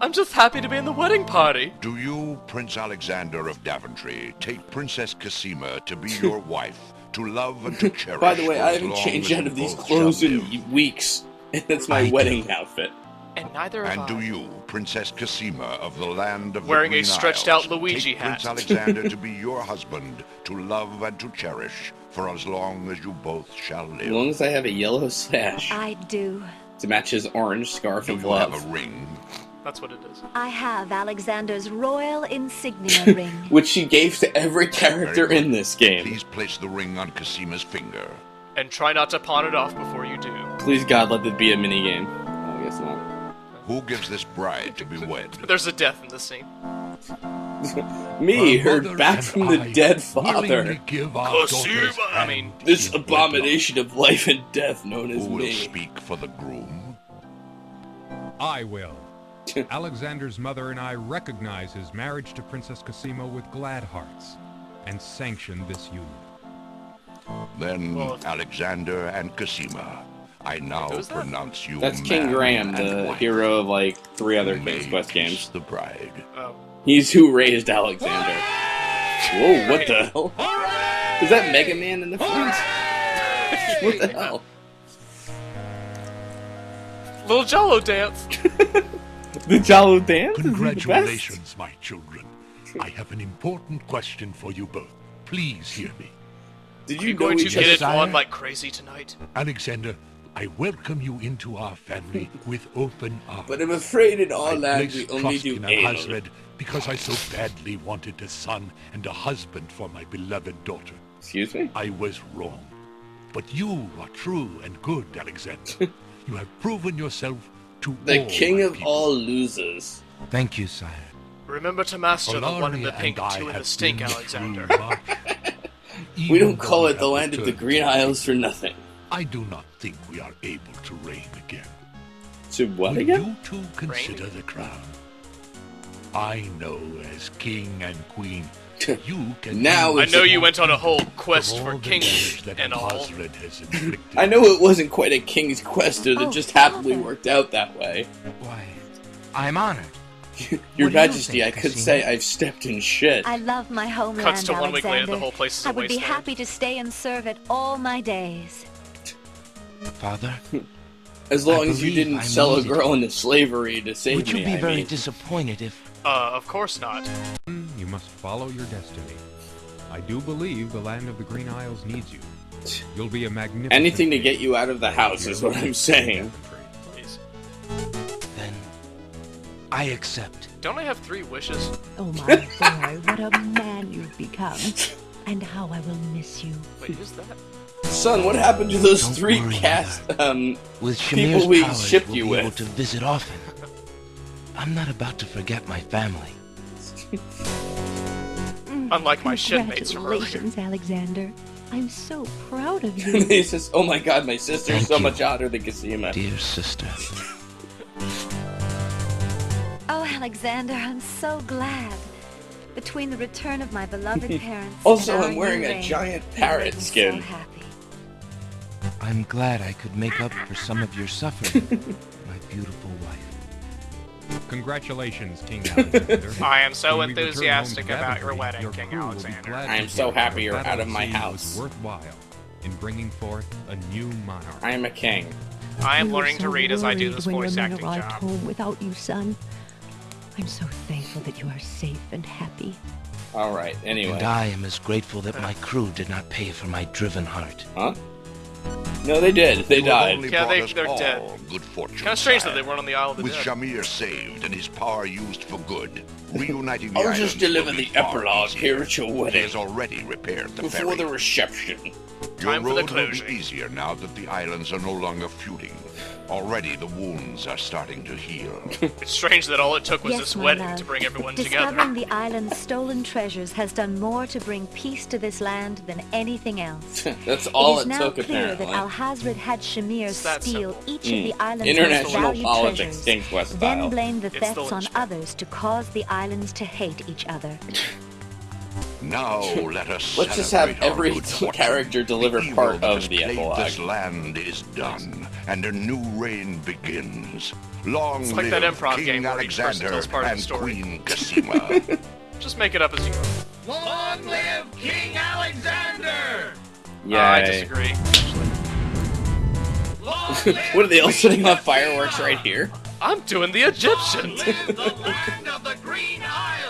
I'm just happy to be in the wedding party. Do you, Prince Alexander of Daventry, take Princess Cassima to be your wife, to love and to cherish? By the way, for I as haven't long changed as out you of these both clothes shall in live? weeks. And that's my I wedding outfit. And neither have And I. do you, Princess Cassima of the land of Wearing the a Green stretched-out Isles, Luigi take hat. Prince Alexander to be your husband, to love and to cherish, for as long as you both shall live? As long as I have a yellow sash I do. to match his orange scarf Do of you have love. a ring? That's what it is. I have Alexander's royal insignia ring. Which she gave to every character Very in good. this game. Please place the ring on Cassima's finger. And try not to pawn it off before you do. Please, God, let it be a minigame. Oh, I guess not. Who gives this bride to be wed? There's a death in this scene. Me, Her her mother back and from the I dead father. willingly give our daughters I mean, hand This in abomination of life and death known as Who will me. speak for the groom? I will. Alexander's mother and I recognize his marriage to Princess Cassima with glad hearts and sanction this union. Then, Well, Alexander and Cassima, I now Who's that? pronounce you That's King man Graham, and the wife. hero of like 3 other May King's Quest kiss games. the bride. oh. He's who raised Alexander. Whoa, what the hell? Is that Mega Man in the front? What the hell? Little Jollo dance. The Jollo dance? Is he the best? Congratulations, my children. I have an important question for you both. Please hear me. Did Are you know going to each get other? it on like crazy tonight? Alexander, I welcome you into our family with open arms. But I'm afraid in our I land we placed only trust do in anal. Alhazred because I so badly wanted a son and a husband for my beloved daughter. Excuse me? I was wrong. But you are true and good, Alexander. You have proven yourself to The all king my of people. all losers. Thank you, sire. Remember to master the one in the Valaria pink, and I two in the have stink, been Alexander. through much. We Even don't though call we it the have land of the returned Green to Isles for nothing. I do not think we are able to reign again. To what Will again? you two consider the crown? I know as king and queen, you can... Now I it's know a- you went on a whole quest from for all the kingship damage that and all. Alhazred has inflicted. I know it wasn't quite a king's quest, it Oh, just happily Father. worked out that way. Why, I'm honored. Your What do you Majesty, think, I could Cassini? say I've stepped in shit. I love my homeland, Cuts to 1 week later, Alexander. the whole place is a I would be wasteland. happy to stay and serve it all my days. Father, As long I as you believe didn't I sell a made it. girl into slavery to save would you me, be I very mean. disappointed if... Of course not. You must follow your destiny. I do believe the land of the Green Isles needs you. You'll be a magnificent... Anything to get you out of the house is what I'm saying. Please. Then, I accept. Don't I have 3 wishes? Oh, my boy, what a man you've become. And how I will miss you. Wait, who's that? Son, what happened to those Don't 3 worry, cast, With people Shamir's we powers, shipped we'll you be able with? to visit often. I'm not about to forget my family. Unlike my shipmates from earlier. Congratulations, Alexander. I'm so proud of you. he says, oh my god, my sister's Thank so you. much hotter than Cassima. Dear sister. Oh, Alexander, I'm so glad. Between the return of my beloved parents Also, and our I'm wearing new a reign, giant you've parrot made me skin. So happy. I'm glad I could make up for some of your suffering, my beautiful wife. Congratulations, King Alexander. I am so When we return enthusiastic home to about your Daventry, wedding, your King crew will be Alexander. glad I am to so hear that happy the you're Battle out of at my Sea house. was worthwhile in bringing forth a new monarch. I am a king. I am We were learning to so read as I do worried this when voice your men acting arrived job. home without you, son. I'm so thankful that you are safe and happy. Alright, anyway. And I am as grateful that my crew did not pay for my driven heart. Huh? No, they did. They You have died. only Yeah, brought us they're all dead. Good fortune, Kind of strange that sire. they weren't on the Isle of the With Dead. Shamir saved and his power used for good, reuniting the I'll islands just deliver will be the far epilogue easier. here at your He wedding. has already repaired the Before ferry. the reception. Your Time for the road will be closing. easier now that the islands are no longer feuding. Already the wounds are starting to heal. It's strange that all it took was Yes, this my wedding love. to bring everyone together. Discovering the island's stolen treasures has done more to bring peace to this land than anything else. That's all it is it now took, clear apparently. that Alhazred had Shamir It's that steal simple. each of the island's International most valued politics, treasures, King Quest then style. blame the It's the thefts on linchpin. others to cause the islands to hate each other. Now let us Let's just have celebrate our every good fortune. character deliver The evil part that of has the plagued epilogue. This land is done, and a new reign begins. Long It's like live that improv King game where each person Alexander tells part of the and story. Queen Cassima. Just make it up as you go. Long live King Alexander! I Yay. disagree. What are they all setting off fireworks right here? I'm doing the Egyptians.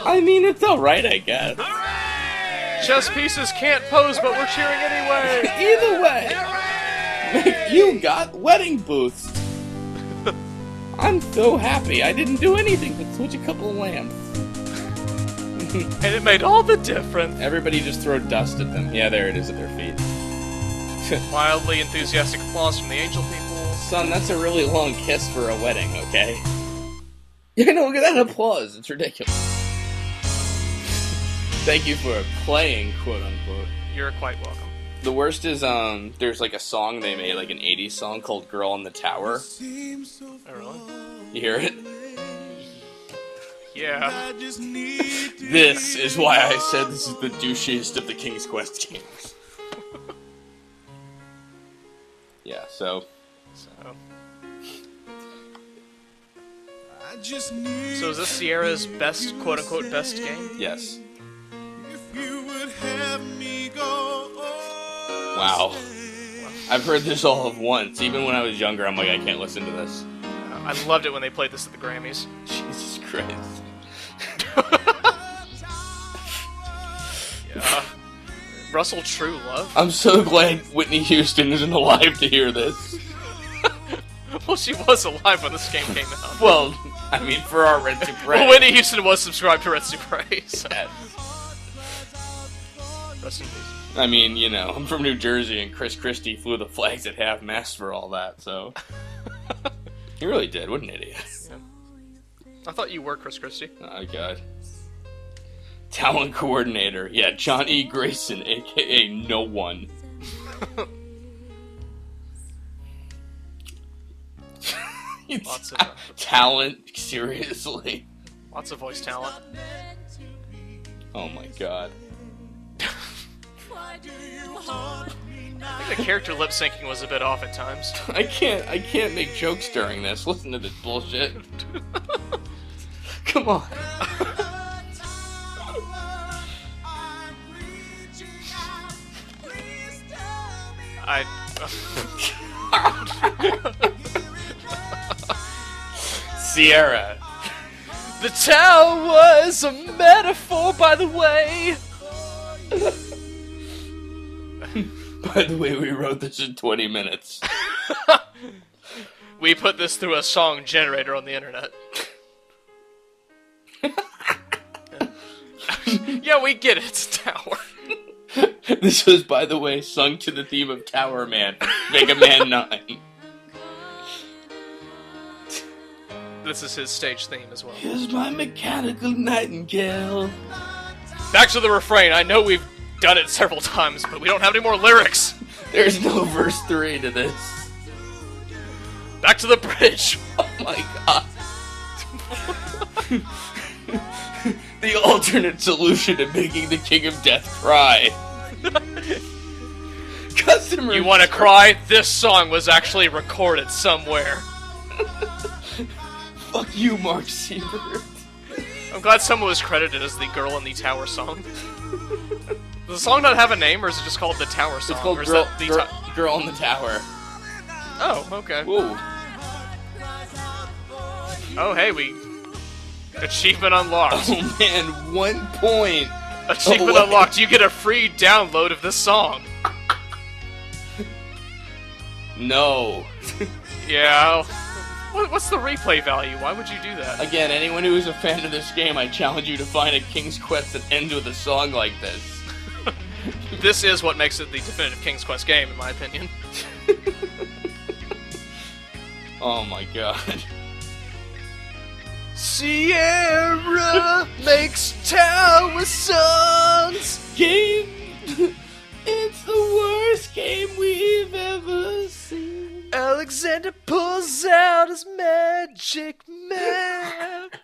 I mean, it's alright, I guess. Chess pieces can't pose, but we're cheering anyway. Either way, you got wedding booths. I'm so happy. I didn't do anything but switch a couple of lamps. And it made all the difference. Everybody just throw dust at them. Yeah, there it is at their feet. Wildly enthusiastic applause from the angel people. Son, that's a really long kiss for a wedding, okay? Yeah, no, look at that applause. It's ridiculous. Thank you for playing, quote unquote. You're quite welcome. The worst is, there's like a song they made, like an 80s song called Girl on the Tower. Oh, really? You hear it? Yeah. This is why I said this is the douchiest of the King's Quest games. Yeah, so... So is this Sierra's best, quote-unquote, best game? Yes. Wow. I've heard this all of once. Even when I was younger, I'm like, I can't listen to this. I loved it when they played this at the Grammys. Jesus Christ. Yeah. Russell True Love. I'm so glad Whitney Houston isn't alive to hear this. Well, she was alive when this game came out. Well, I mean, for our retsupurae. Well, Whitney Houston was subscribed to retsupurae, so. Rest in peace. I mean, you know, I'm from New Jersey, and Chris Christie flew the flags at half-mast for all that, so... He really did, what an idiot. Yeah. I thought you were Chris Christie. Oh, God. Talent coordinator. Yeah, John E. Grayson, a.k.a. No One. Lots of talent, seriously. Lots of voice talent. Oh my god. I think the character lip syncing was a bit off at times. I can't make jokes during this. Listen to this bullshit. Come on. Sierra. The tower was a metaphor, by the way. By the way, we wrote this in 20 minutes. We put this through a song generator on the internet. Yeah, we get it, it's Tower. This was, by the way, sung to the theme of Tower Man, Mega Man 9. This is his stage theme as well. Here's my mechanical nightingale. Back to the refrain. I know we've done it several times, but we don't have any more lyrics. There's no verse 3 to this. Back to the bridge. Oh my god. The alternate solution to making the King of Death cry. You want to cry? This song was actually recorded somewhere. Fuck you, Mark Siebert. I'm glad someone was credited as the Girl in the Tower song. Does the song not have a name, or is it just called the Tower song? It's called Girl in the Tower. Oh, okay. Whoa. Oh, hey, we... Achievement unlocked. Oh man, 1 point. Achievement unlocked. You get a free download of this song. No. Yeah. What's the replay value? Why would you do that? Again, anyone who is a fan of this game, I challenge you to find a King's Quest that ends with a song like this. This is what makes it the definitive King's Quest game, in my opinion. Oh my god. Sierra makes tower songs. Game. It's the worst game we've ever seen. Alexander pulls out his magic map.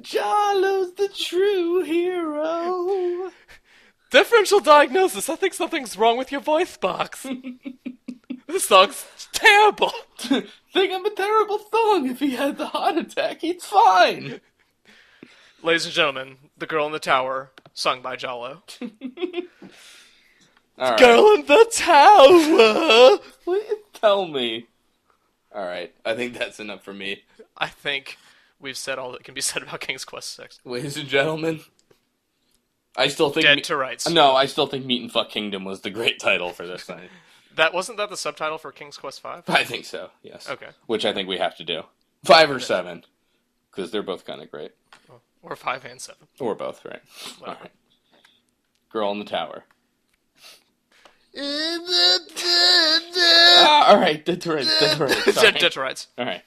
Jollo's the true hero. Differential diagnosis. I think something's wrong with your voice box. This song's terrible. Think I'm a terrible thong. If he had the heart attack, he's fine. Ladies and gentlemen, The Girl in the Tower, sung by Jollo. Right. Girl in the Tower! Please tell me. Alright, I think that's enough for me. I think we've said all that can be said about King's Quest VI. Ladies and gentlemen, I still think... Dead to Rights. No, I still think Meat and Fuck Kingdom was the great title for this thing. Wasn't that the subtitle for King's Quest V? I think so, yes. Okay. Which I think we have to do. 5 or 7. Because they're both kind of great. Or 5 and 7. Or both, right. Alright. Girl in the Tower. Alright, Dead to Rights. Dead to Rights. Alright.